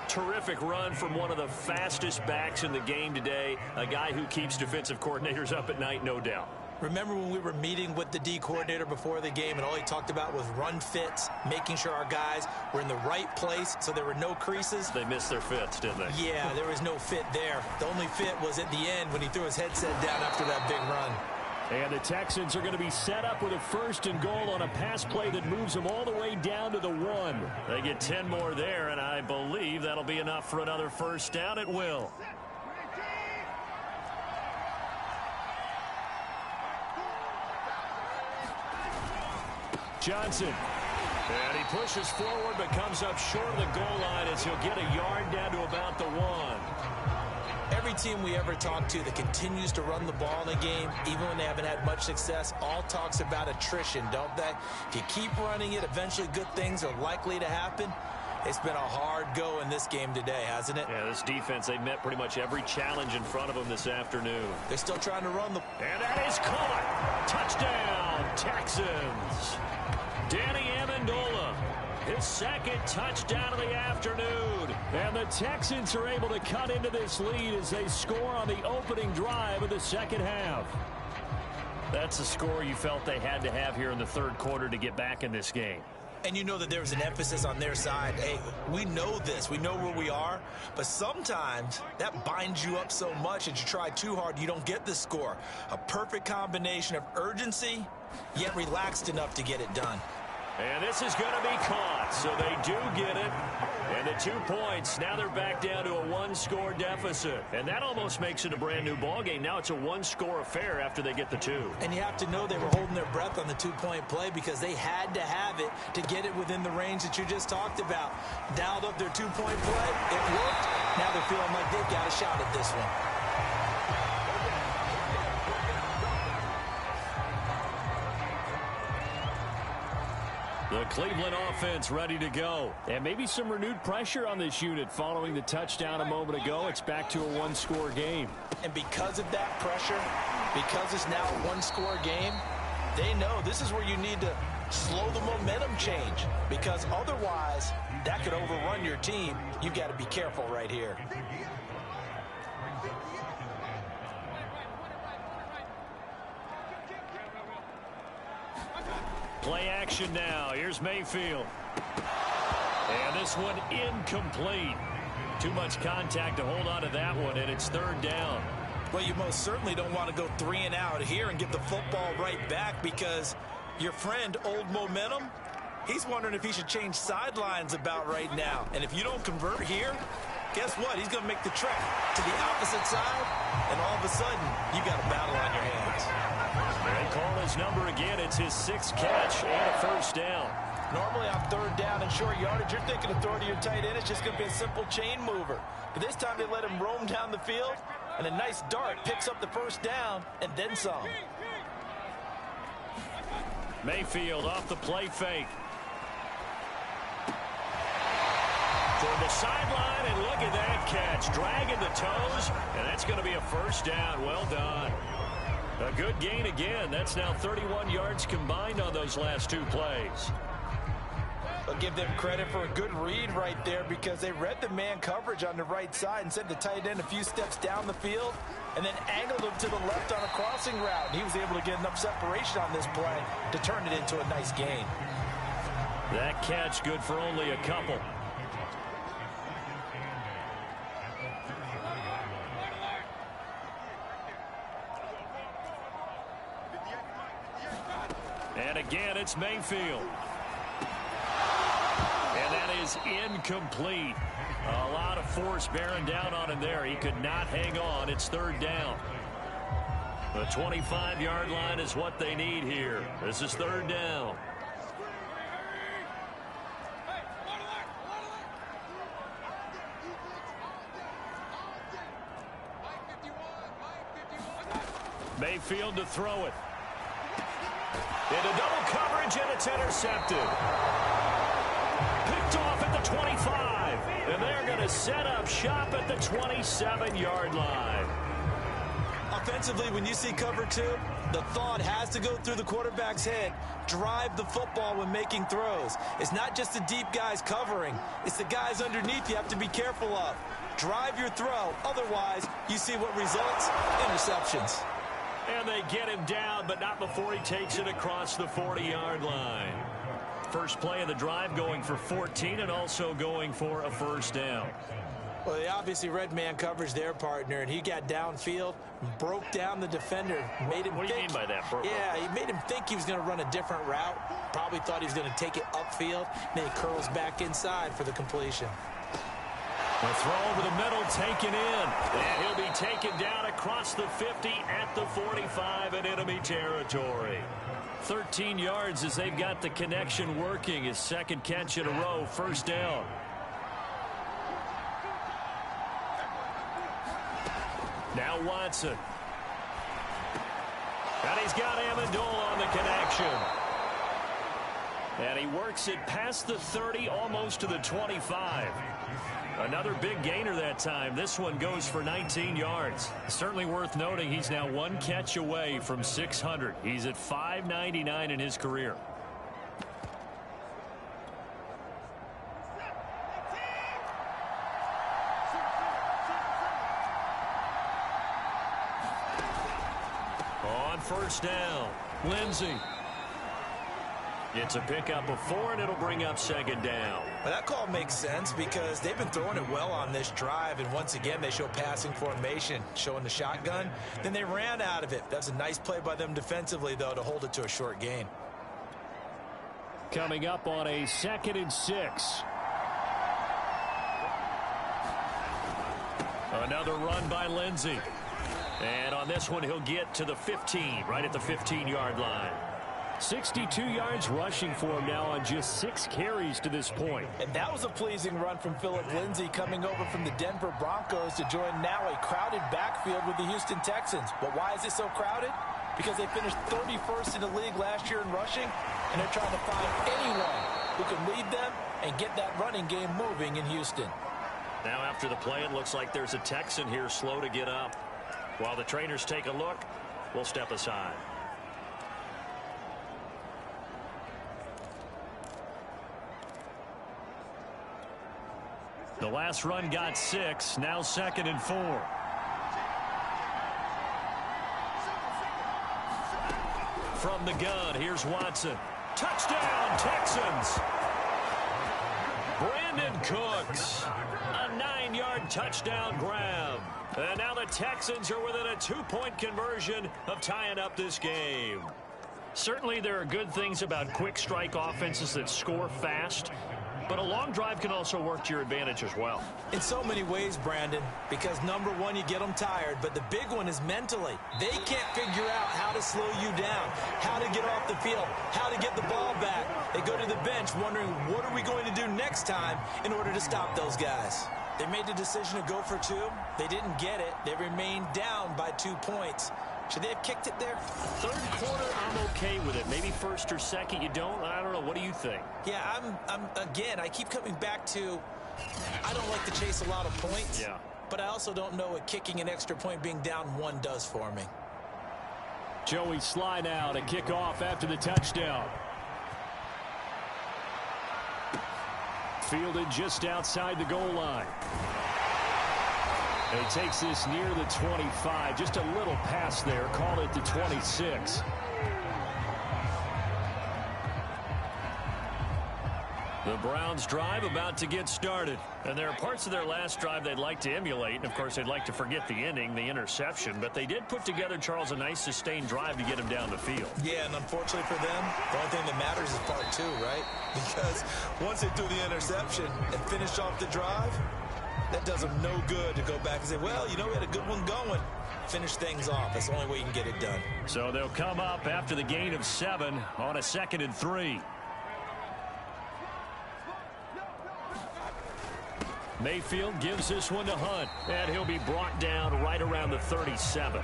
Terrific run from one of the fastest backs in the game today. A guy who keeps defensive coordinators up at night, no doubt. Remember when we were meeting with the D coordinator before the game and all he talked about was run fits, making sure our guys were in the right place so there were no creases? They missed their fits, didn't they? Yeah, there was no fit there. The only fit was at the end when he threw his headset down after that big run. And the Texans are going to be set up with a 1st and goal on a pass play that moves them all the way down to the 1. They get 10 more there, and I believe that'll be enough for another first down at will. Johnson. And he pushes forward but comes up short of the goal line as he'll get a yard down to about the 1. Every team we ever talk to that continues to run the ball in a game, even when they haven't had much success, all talks about attrition, don't they? If you keep running it, eventually good things are likely to happen. It's been a hard go in this game today, hasn't it? Yeah, this defense, they met pretty much every challenge in front of them this afternoon. They're still trying to run the... And that is caught. Touchdown, Texans. Danny Amendola, his second touchdown of the afternoon. And the Texans are able to cut into this lead as they score on the opening drive of the second half. That's a score you felt they had to have here in the third quarter to get back in this game. And you know that there was an emphasis on their side. Hey, we know this. We know where we are. But sometimes that binds you up so much that you try too hard, you don't get the score. A perfect combination of urgency, yet relaxed enough to get it done. And this is going to be caught, so they do get it. And the 2 points, now they're back down to a 1-score deficit. And that almost makes it a brand-new ballgame. Now it's a 1-score affair after they get the 2. And you have to know they were holding their breath on the 2-point play because they had to have it to get it within the range that you just talked about. Dialed up their 2-point play. It worked. Now they're feeling like they've got a shot at this one. The Cleveland offense ready to go. And maybe some renewed pressure on this unit following the touchdown a moment ago. It's back to a 1-score game. And because of that pressure, because it's now a 1-score game, they know this is where you need to slow the momentum change. Because otherwise, that could overrun your team. You've got to be careful right here. Play action now. Here's Mayfield. And this one incomplete. Too much contact to hold on to that one, and it's third down. Well, you most certainly don't want to go 3 and out here and get the football right back because your friend, Old Momentum, he's wondering if he should change sidelines about right now. And if you don't convert here, guess what? He's going to make the trek to the opposite side, and all of a sudden, you got a battle on your hands. They call his number again. It's his 6th catch and a first down. Normally on third down and short yardage, you're thinking of throwing to your tight end. It's just going to be a simple chain mover. But this time they let him roam down the field, and a nice dart picks up the first down and then some. Mayfield off the play fake. Toward the sideline, and look at that catch. Dragging the toes, and that's going to be a first down. Well done. A good gain again. That's now 31 yards combined on those last two plays. I'll give them credit for a good read right there because they read the man coverage on the right side and sent the tight end a few steps down the field and then angled him to the left on a crossing route. And he was able to get enough separation on this play to turn it into a nice gain. That catch good for only a couple. And again, it's Mayfield. And that is incomplete. A lot of force bearing down on him there. He could not hang on. It's third down. The 25-yard line is what they need here. This is third down. Mayfield to throw it. Into double coverage, and it's intercepted. Picked off at the 25. And they're going to set up shop at the 27-yard line. Offensively, when you see cover two, the thought has to go through the quarterback's head. Drive the football when making throws. It's not just the deep guys covering. It's the guys underneath you have to be careful of. Drive your throw. Otherwise, you see what results? Interceptions. And they get him down, but not before he takes it across the 40-yard line. First play of the drive going for 14 and also going for a first down. Well, they obviously read man coverage their partner, and he got downfield, broke down the defender, made him What do you mean by that, Burko? Yeah, he made him think he was going to run a different route. Probably thought he was going to take it upfield. Then he curls back inside for the completion. The throw over the middle taken in. And he'll be taken down across the 50 at the 45 in enemy territory. 13 yards as they've got the connection working. His second catch in a row, first down. Now Watson. And he's got Amendola on the connection. And he works it past the 30, almost to the 25. Another big gainer that time. This one goes for 19 yards. Certainly worth noting he's now one catch away from 600. He's at 599 in his career. On first down, Lindsey. It's a pickup of 4, and it'll bring up second down. Well, that call makes sense because they've been throwing it well on this drive, and once again, they show passing formation, showing the shotgun. Then they ran out of it. That's a nice play by them defensively, though, to hold it to a short gain. Coming up on a 2nd and 6. Another run by Lindsey. And on this one, he'll get to the 15, right at the 15-yard line. 62 yards rushing for him now on just 6 carries to this point. And that was a pleasing run from Philip Lindsay coming over from the Denver Broncos to join now a crowded backfield with the Houston Texans. But why is it so crowded? Because they finished 31st in the league last year in rushing, and they're trying to find anyone who can lead them and get that running game moving in Houston. Now after the play, it looks like there's a Texan here slow to get up. While the trainers take a look, we'll step aside. The last run got 6, now 2nd and 4. From the gun, here's Watson. Touchdown, Texans! Brandon Cooks, a 9-yard touchdown grab. And now the Texans are within a 2-point conversion of tying up this game. Certainly there are good things about quick strike offenses that score fast. But a long drive can also work to your advantage as well. In so many ways, Brandon, because number one, you get them tired, but the big one is mentally. They can't figure out how to slow you down, how to get off the field, how to get the ball back. They go to the bench wondering, what are we going to do next time in order to stop those guys? They made the decision to go for 2. They didn't get it. They remained down by 2 points. Should they have kicked it there? Third quarter, I'm okay with it. Maybe first or second, you don't. I don't know. What do you think? Yeah, again, I keep coming back to, I don't like to chase a lot of points. Yeah. But I also don't know what kicking an extra point being down 1 does for me. Joey Slye now to kick off after the touchdown. Fielded just outside the goal line. And he takes this near the 25. Just a little pass there. Call it the 26. The Browns drive about to get started. And there are parts of their last drive they'd like to emulate. And, of course, they'd like to forget the ending, the interception. But they did put together, Charles, a nice sustained drive to get him down the field. Yeah, and unfortunately for them, the only thing that matters is part 2, right? Because once they threw the interception and finished off the drive, that does them no good to go back and say, well, you know, we had a good one going. Finish things off. That's the only way you can get it done. So they'll come up after the gain of 7 on a 2nd and 3. Mayfield gives this one to Hunt, and he'll be brought down right around the 37.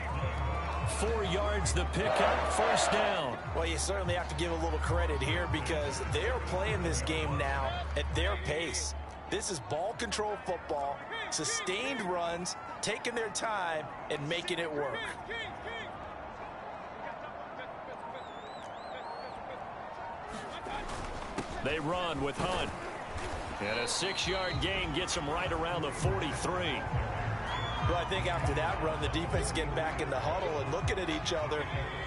4 yards the pickup, first down. Well, you certainly have to give a little credit here because they're playing this game now at their pace. This is ball control football, sustained runs, taking their time and making it work. They run with Hunt. And a 6-yard gain gets them right around the 43. Well, I think after that run, the defense is getting back in the huddle and looking at each other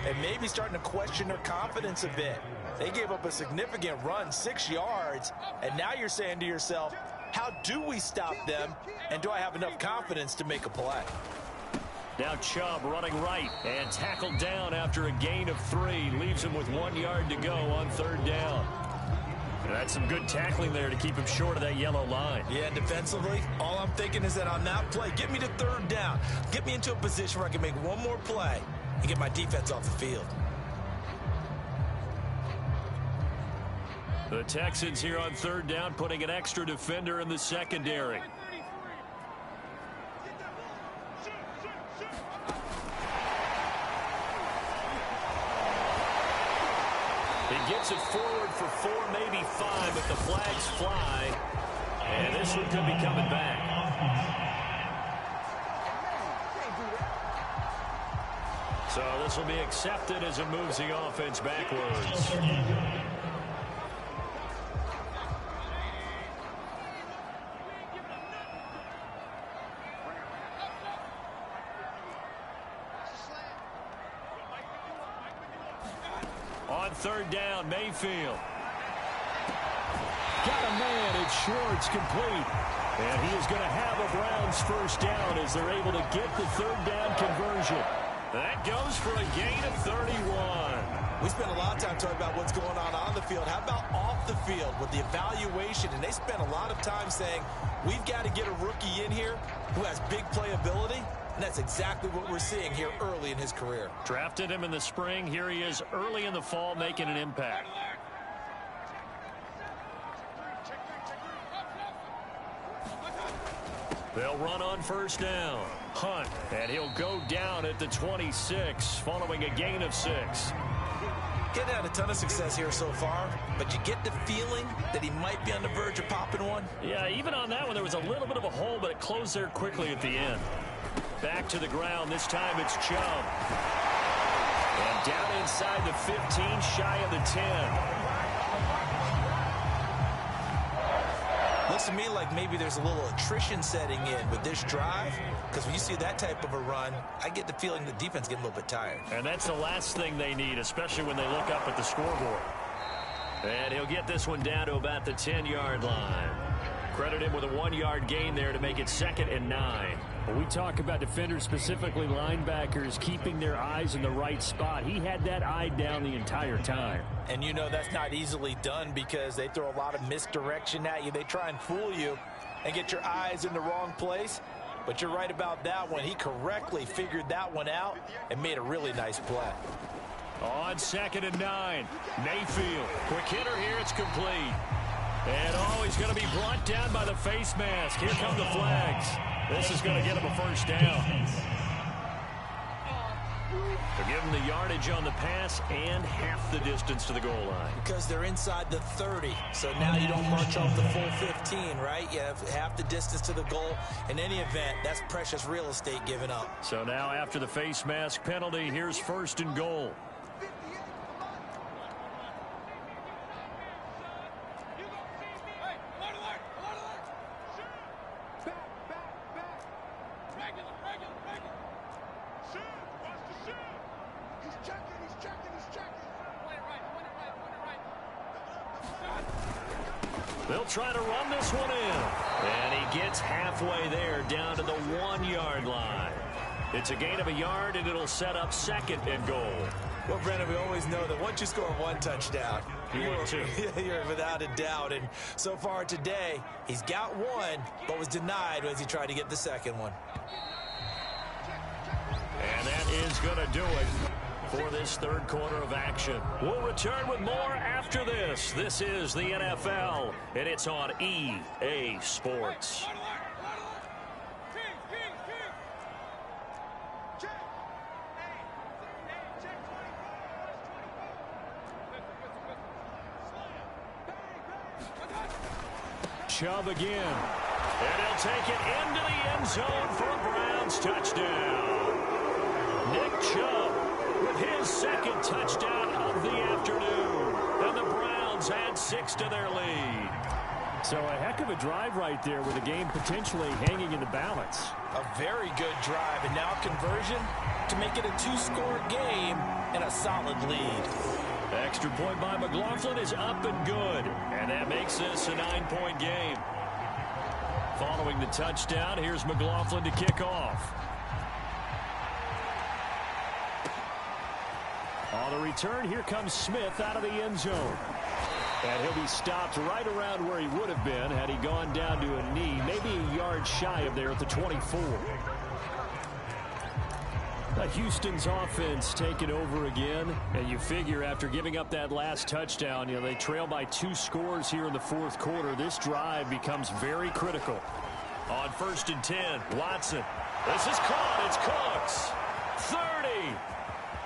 and maybe starting to question their confidence a bit. They gave up a significant run, 6 yards, and now you're saying to yourself, how do we stop them, and do I have enough confidence to make a play? Now Chubb running right and tackled down after a gain of 3. Leaves him with 1 yard to go on 3rd down. And that's some good tackling there to keep him short of that yellow line. Yeah, and defensively, all I'm thinking is that on that play, get me to 3rd down. Get me into a position where I can make one more play and get my defense off the field. The Texans here on 3rd down, putting an extra defender in the secondary. He gets it forward for 4, maybe 5, but the flags fly. And this one could be coming back. So this will be accepted as it moves the offense backwards. On 3rd down, Mayfield. Got a man, it's short, it's complete. And he is going to have a Browns first down as they're able to get the 3rd down conversion. That goes for a gain of 31. We spent a lot of time talking about what's going on the field. How about off the field with the evaluation? And they spent a lot of time saying, we've got to get a rookie in here who has big playability. And that's exactly what we're seeing here early in his career. Drafted him in the spring. Here he is early in the fall making an impact. They'll run on 1st down. Hunt, and he'll go down at the 26 following a gain of 6. Getting had a ton of success here so far, but you get the feeling that he might be on the verge of popping one. Yeah, even on that one, there was a little bit of a hole, but it closed there quickly at the end. Back to the ground. This time it's Chubb. And down inside the 15, shy of the 10. Looks to me like maybe there's a little attrition setting in with this drive, because when you see that type of a run, I get the feeling the defense getting a little bit tired. And that's the last thing they need, especially when they look up at the scoreboard. And he'll get this one down to about the 10-yard line. Credit him with a 1-yard gain there to make it 2nd and 9. When we talk about defenders, specifically linebackers, keeping their eyes in the right spot, he had that eye down the entire time. And you know that's not easily done because they throw a lot of misdirection at you. They try and fool you and get your eyes in the wrong place. But you're right about that one. He correctly figured that one out and made a really nice play. On 2nd and 9, Mayfield. Quick hitter here, it's complete. And he's going to be brought down by the face mask. Here come the flags. This is going to get him a first down. They're giving the yardage on the pass and half the distance to the goal line. Because they're inside the 30. So now you don't march off the full 15, right? You have half the distance to the goal. In any event, that's precious real estate given up. So now after the face mask penalty, here's 1st and goal. They'll try to run this one in. And he gets halfway there down to the 1-yard line. It's a gain of a yard, and it'll set up 2nd and goal. Well, Brendan, we always know that once you score 1 touchdown, you're without a doubt. And so far today, he's got 1, but was denied as he tried to get the 2nd one. And that is going to do it for this 3rd quarter of action. We'll return with more after this. This is the NFL, and it's on EA Sports. Chubb again. And he'll take it into the end zone for a Browns touchdown. Nick Chubb with his 2nd touchdown of the afternoon. And the Browns add 6 to their lead. So a heck of a drive right there with the game potentially hanging in the balance. A very good drive, and now conversion to make it a 2-score game and a solid lead. Extra point by McLaughlin is up and good. And that makes this a 9-point game. Following the touchdown, here's McLaughlin to kick off. On the return, here comes Smith out of the end zone. And he'll be stopped right around where he would have been had he gone down to a knee, maybe a yard shy of there at the 24. Houston's offense taking over again, and you figure after giving up that last touchdown, they trail by 2 scores here in the 4th quarter. This drive becomes very critical. On 1st and 10, Watson. This is caught. It's Cooks. 30,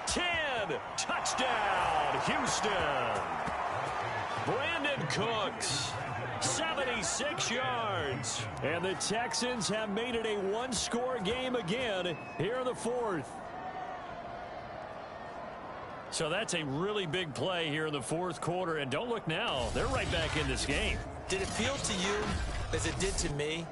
10, touchdown, Houston. Brandon Cooks, 76 yards. And the Texans have made it a 1-score game again here in the 4th. So that's a really big play here in the 4th quarter. And don't look now. They're right back in this game. Did it feel to you, as it did to me,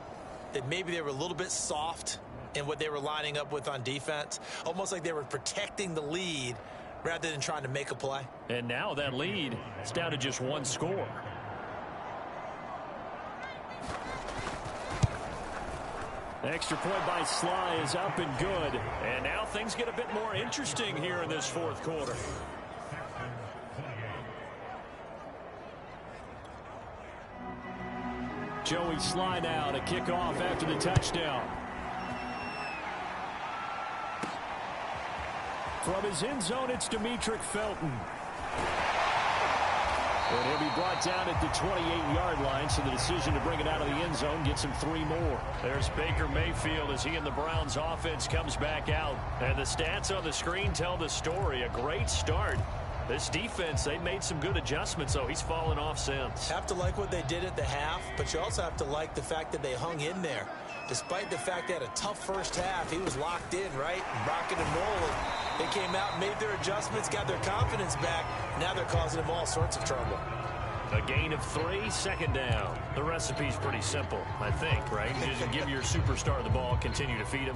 that maybe they were a little bit soft in what they were lining up with on defense? Almost like they were protecting the lead rather than trying to make a play. And now that lead is down to just 1 score. Extra point by Sly is up and good. And now things get a bit more interesting here in this 4th quarter. Joey Sly now to kick off after the touchdown. From his end zone, it's Demetric Felton. And he'll be brought down at the 28-yard line, so the decision to bring it out of the end zone gets him 3 more. There's Baker Mayfield as he and the Browns offense comes back out. And the stats on the screen tell the story. A great start. This defense, they made some good adjustments, so he's fallen off since. Have to like what they did at the half, but you also have to like the fact that they hung in there. Despite the fact they had a tough first half, he was locked in, right? Rocking and rolling. They came out, made their adjustments, got their confidence back. Now they're causing them all sorts of trouble. A gain of 3, 2nd down. The recipe's pretty simple, I think, right? You just give your superstar the ball, continue to feed him.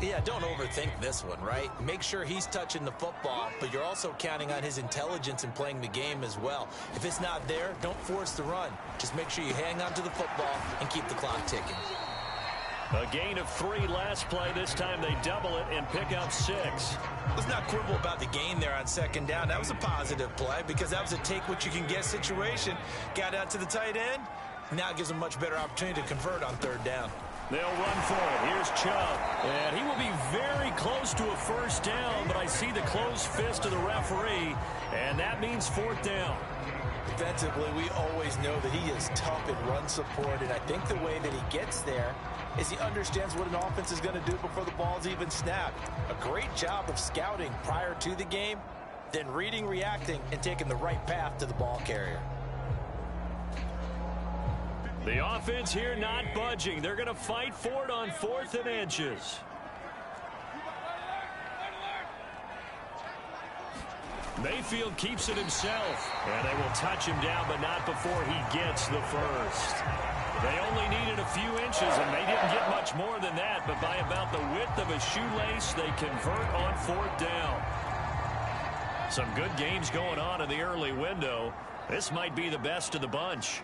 Yeah, don't overthink this one, right? Make sure he's touching the football, but you're also counting on his intelligence in playing the game as well. If it's not there, don't force the run. Just make sure you hang on to the football and keep the clock ticking. A gain of 3 last play. This time they double it and pick up 6. Let's not quibble about the gain there on 2nd down. That was a positive play because that was a take-what-you-can-get situation. Got out to the tight end. Now it gives them a much better opportunity to convert on 3rd down. They'll run for it. Here's Chubb. And he will be very close to a 1st down, but I see the closed fist of the referee, and that means 4th down. Defensively, we always know that he is tough in run support, and I think the way that he gets there is he understands what an offense is going to do before the ball's even snapped. A great job of scouting prior to the game, then reading, reacting, and taking the right path to the ball carrier. The offense here not budging. They're going to fight for it on 4th and inches. Mayfield keeps it himself. And they will touch him down, but not before he gets the first. They only needed a few inches, and they didn't get much more than that. But by about the width of a shoelace, they convert on 4th down. Some good games going on in the early window. This might be the best of the bunch.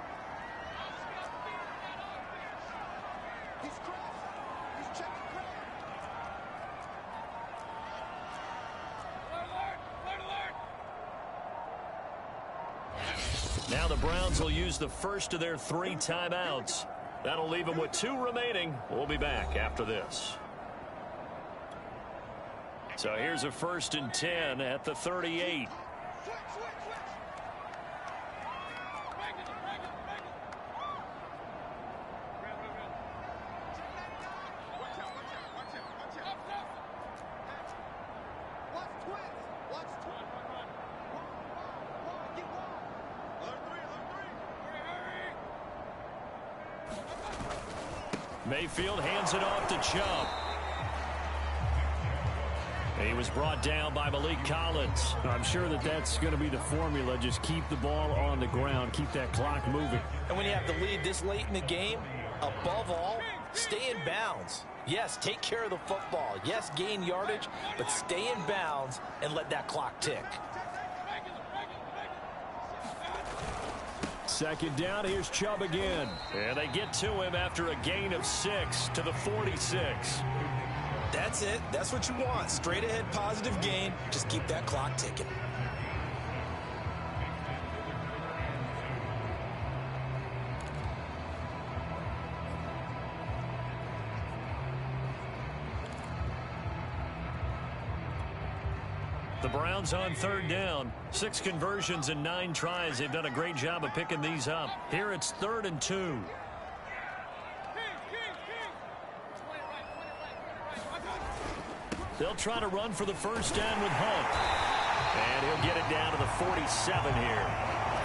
Now the Browns will use the first of their 3 timeouts. That'll leave them with 2 remaining. We'll be back after this. So here's a 1st and 10 at the 38. Mayfield hands it off to Chubb. He was brought down by Malik Collins. I'm sure that that's going to be the formula. Just keep the ball on the ground. Keep that clock moving. And when you have the lead this late in the game, above all, stay in bounds. Yes, take care of the football. Yes, gain yardage, but stay in bounds and let that clock tick. 2nd down, here's Chubb again. And they get to him after a gain of 6 to the 46. That's it. That's what you want. Straight ahead positive gain. Just keep that clock ticking. The Browns on 3rd down. 6 conversions and 9 tries. They've done a great job of picking these up. Here it's 3rd and 2. They'll try to run for the 1st down with Hunt. And he'll get it down to the 47 here.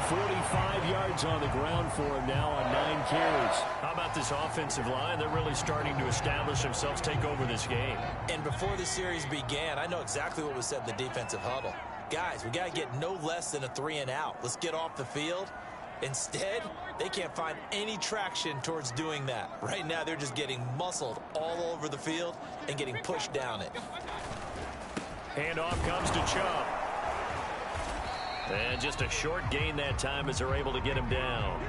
45 yards on the ground for him now on 9 carries. How about this offensive line? They're really starting to establish themselves, take over this game. And before the series began, I know exactly what was said in the defensive huddle. Guys, we got to get no less than a 3 and out. Let's get off the field. Instead, they can't find any traction towards doing that. Right now, they're just getting muscled all over the field and getting pushed down it. Handoff comes to Chubb. And just a short gain that time as they're able to get him down.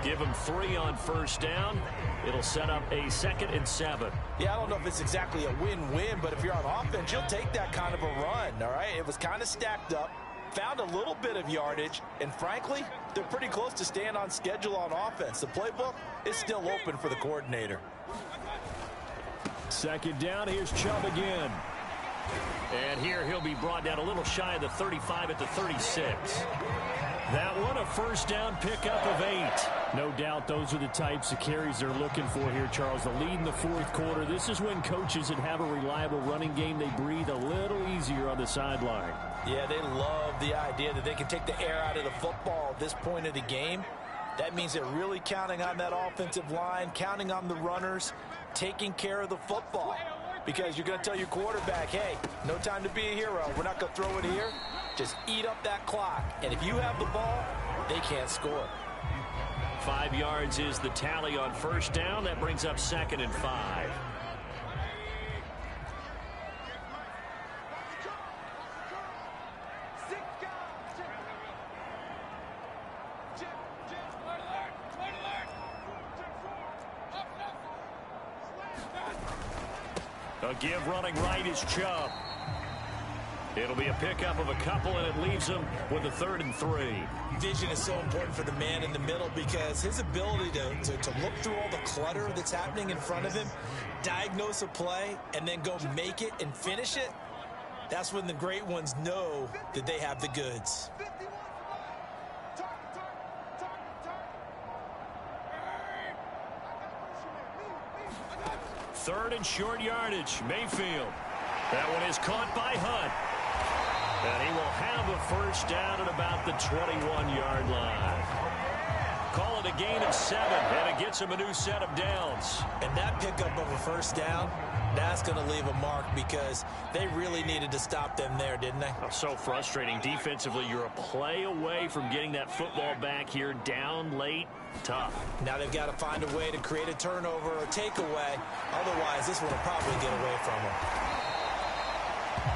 Give him 3 on 1st down. It'll set up a 2nd and 7. Yeah, I don't know if it's exactly a win-win, but if you're on offense, you'll take that kind of a run, all right? It was kind of stacked up, found a little bit of yardage, and frankly, they're pretty close to staying on schedule on offense. The playbook is still open for the coordinator. 2nd down, here's Chubb again. And here he'll be brought down a little shy of the 35 at the 36. That one a 1st down pickup of 8. No doubt those are the types of carries they're looking for here, Charles. The lead in the 4th quarter. This is when coaches that have a reliable running game, they breathe a little easier on the sideline. Yeah, they love the idea that they can take the air out of the football at this point of the game. That means they're really counting on that offensive line, counting on the runners, taking care of the football. Because you're going to tell your quarterback, hey, no time to be a hero. We're not going to throw it here. Just eat up that clock. And if you have the ball, they can't score. 5 yards is the tally on 1st down. That brings up 2nd and 5. A give running right is Chubb. It'll be a pickup of a couple, and it leaves him with a 3rd and 3. Vision is so important for the man in the middle because his ability to look through all the clutter that's happening in front of him, diagnose a play, and then go make it and finish it, that's when the great ones know that they have the goods. third and short yardage. Mayfield. That one is caught by Hunt. And he will have a first down at about the 21-yard line. Call it a gain of 7, and it gets him a new set of downs. And that pickup of a first down, that's going to leave a mark because they really needed to stop them there, didn't they? Oh, so frustrating. Defensively, you're a play away from getting that football back here down late. Tough. Now they've got to find a way to create a turnover or takeaway. Otherwise, this one will probably get away from them.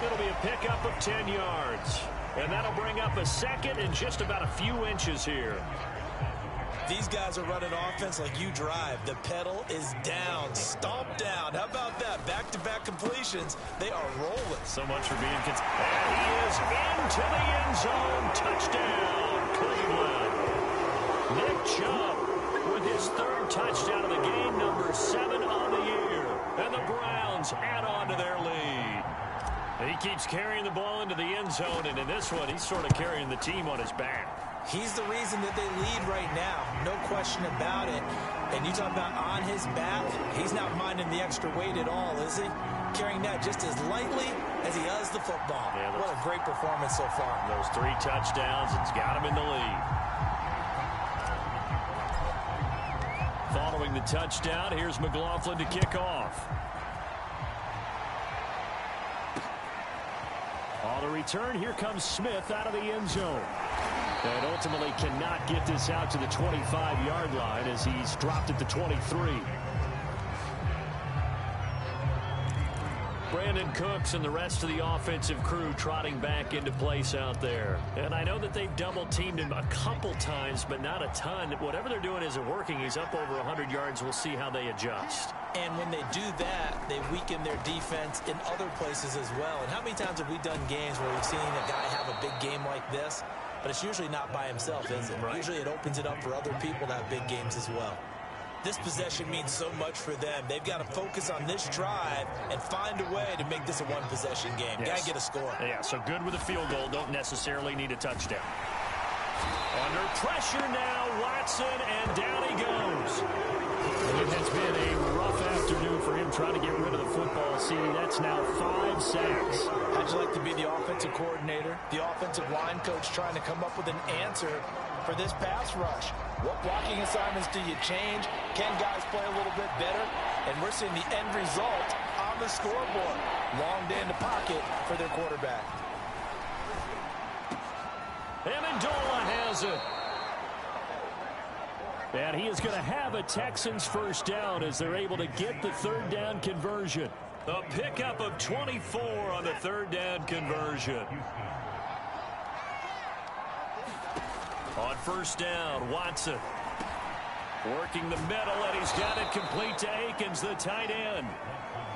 It'll be a pickup of 10 yards. And that'll bring up a second and just about a few inches here. These guys are running offense like you drive. The pedal is down, stomp down. How about that? Back-to-back completions. They are rolling. So much for being consistent. And he is into the end zone. Touchdown, Cleveland. Nick Chubb with his third touchdown of the game, number 7 on the year. And the Browns add on to their lead. And he keeps carrying the ball into the end zone, and in this one, he's sort of carrying the team on his back. He's the reason that they lead right now. No question about it. And you talk about on his back, he's not minding the extra weight at all, is he? Carrying that just as lightly as he does the football. Yeah, what a great performance so far. Those 3 touchdowns, it's got him in the lead. Following the touchdown, here's McLaughlin to kick off. On the return, here comes Smith out of the end zone. And ultimately cannot get this out to the 25-yard line as he's dropped at the 23. Brandon Cooks and the rest of the offensive crew trotting back into place out there. And I know that they've double-teamed him a couple times, but not a ton. Whatever they're doing isn't working. He's up over 100 yards. We'll see how they adjust. And when they do that, they weaken their defense in other places as well. And how many times have we done games where we've seen a guy have a big game like this? But it's usually not by himself, is it? Right. Usually it opens it up for other people to have big games as well. This possession means so much for them. They've got to focus on this drive and find a way to make this a one-possession game. Yes. Got to get a score. Yeah, so good with a field goal. Don't necessarily need a touchdown. Under pressure now, Watson, and down he goes. It has been a rough afternoon for him trying to get rid of the football. See, that's now 5 sacks. How'd you like to be the offensive coordinator, the offensive line coach trying to come up with an answer for this pass rush? What blocking assignments do you change? Can guys play a little bit better? And we're seeing the end result on the scoreboard. Long day in the pocket for their quarterback. Amendola has it. And he is going to have a Texans first down as they're able to get the third down conversion. A pickup of 24 on the third down conversion. On first down, Watson working the middle, and he's got it complete to Akins, the tight end.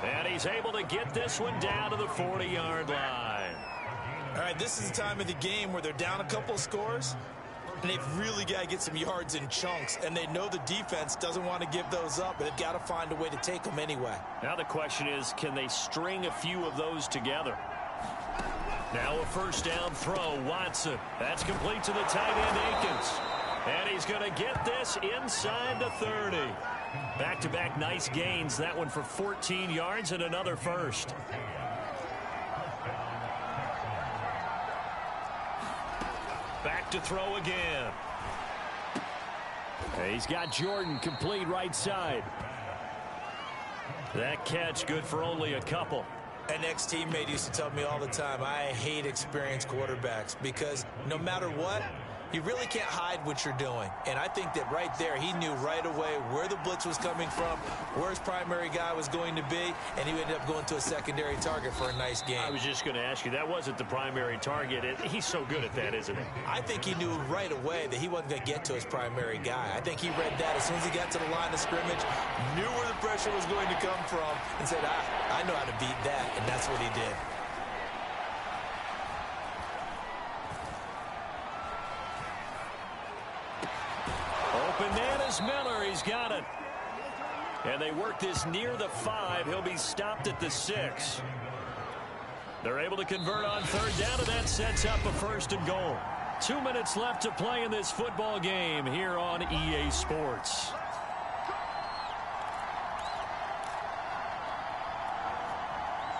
And he's able to get this one down to the 40-yard line. All right, this is the time of the game where they're down a couple of scores, and they've really got to get some yards in chunks, and they know the defense doesn't want to give those up, but they've got to find a way to take them anyway. Now the question is, can they string a few of those together? Now a first down throw, Watson. That's complete to the tight end, Akins. And he's going to get this inside the 30. Back-to-back nice gains. That one for 14 yards and another first. Back to throw again. He's got Jordan complete right side. That catch good for only a couple. An ex-teammate used to tell me all the time, I hate experienced quarterbacks because no matter what, you really can't hide what you're doing. And I think that right there, he knew right away where the blitz was coming from, where his primary guy was going to be, and he ended up going to a secondary target for a nice game. I was just going to ask you, that wasn't the primary target. He's so good at that, isn't he? I think he knew right away that he wasn't going to get to his primary guy. I think he read that as soon as he got to the line of scrimmage, knew where the pressure was going to come from, and said, I know how to beat that, and that's what he did. Bananas Miller, he's got it. And they work this near the 5. He'll be stopped at the 6. They're able to convert on third down, and that sets up a first and goal. 2 minutes left to play in this football game here on EA Sports.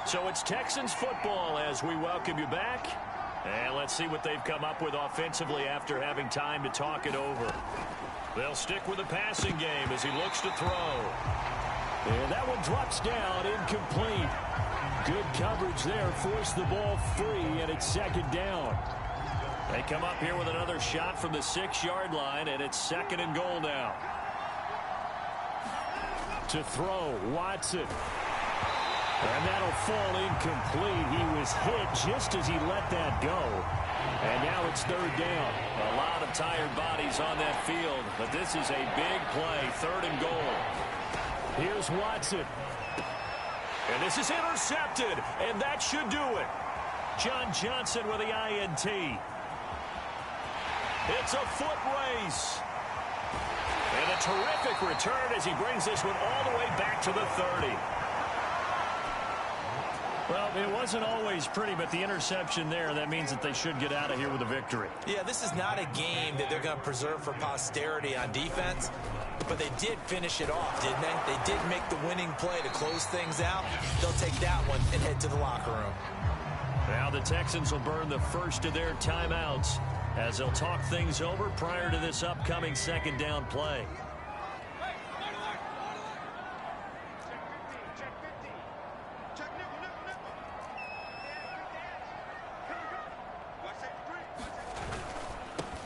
So it's Texans football as we welcome you back. And let's see what they've come up with offensively after having time to talk it over. They'll stick with the passing game as he looks to throw. And that one drops down, incomplete. Good coverage there, forced the ball free, and it's second down. They come up here with another shot from the 6-yard line, and it's second and goal now. To throw, Watson. And that'll fall incomplete. He was hit just as he let that go. And now it's third down. A lot of tired bodies on that field, but this is a big play, third and goal. Here's Watson. And this is intercepted, and that should do it. John Johnson with the INT. It's a foot race. And a terrific return as he brings this one all the way back to the 30. Well, it wasn't always pretty, but the interception there, that means that they should get out of here with a victory. Yeah, this is not a game that they're going to preserve for posterity on defense, but they did finish it off, didn't they? They did make the winning play to close things out. They'll take that one and head to the locker room. Now the Texans will burn the first of their timeouts as they'll talk things over prior to this upcoming second down play.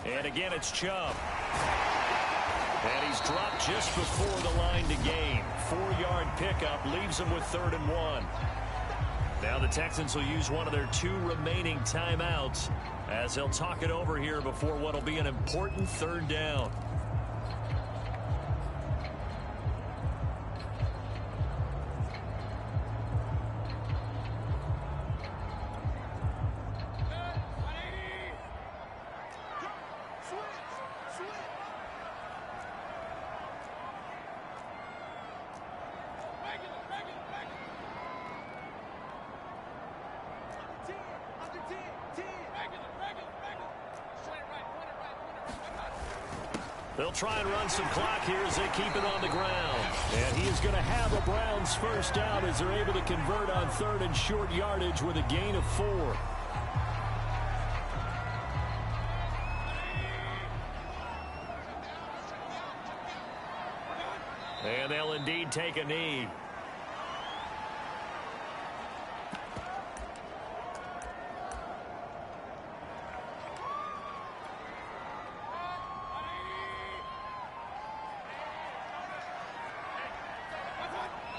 And again, it's Chubb. And he's dropped just before the line to gain. 4-yard pickup leaves him with 3rd and 1. Now the Texans will use one of their 2 remaining timeouts as they'll talk it over here before what will be an important 3rd down. They'll try and run some clock here as they keep it on the ground. And he is going to have a Browns first down as they're able to convert on 3rd and short yardage with a gain of 4. And they'll indeed take a knee.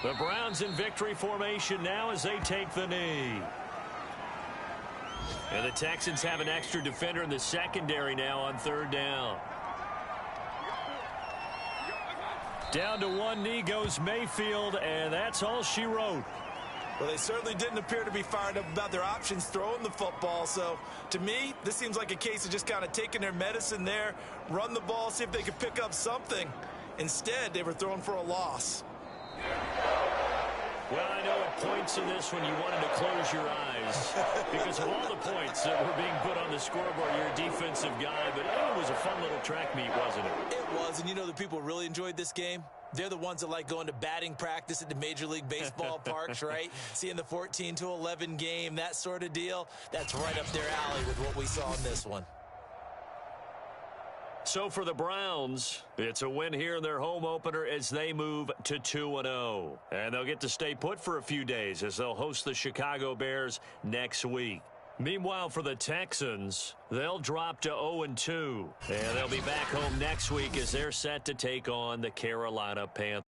The Browns in victory formation now as they take the knee. And the Texans have an extra defender in the secondary now on 3rd down. Down to one knee goes Mayfield, and that's all she wrote. Well, they certainly didn't appear to be fired up about their options throwing the football. So, to me, this seems like a case of just kind of taking their medicine there, run the ball, see if they could pick up something. Instead, they were throwing for a loss. Well, I know at points in this one you wanted to close your eyes because of all the points that were being put on the scoreboard. You're a defensive guy, but it was a fun little track meet, wasn't it? It was, and you know the people really enjoyed this game? They're the ones that like going to batting practice at the Major League Baseball parks, right? Seeing the 14-11 game, that sort of deal. That's right up their alley with what we saw in this one. So for the Browns, it's a win here in their home opener as they move to 2-0. And they'll get to stay put for a few days as they'll host the Chicago Bears next week. Meanwhile, for the Texans, they'll drop to 0-2. And they'll be back home next week as they're set to take on the Carolina Panthers.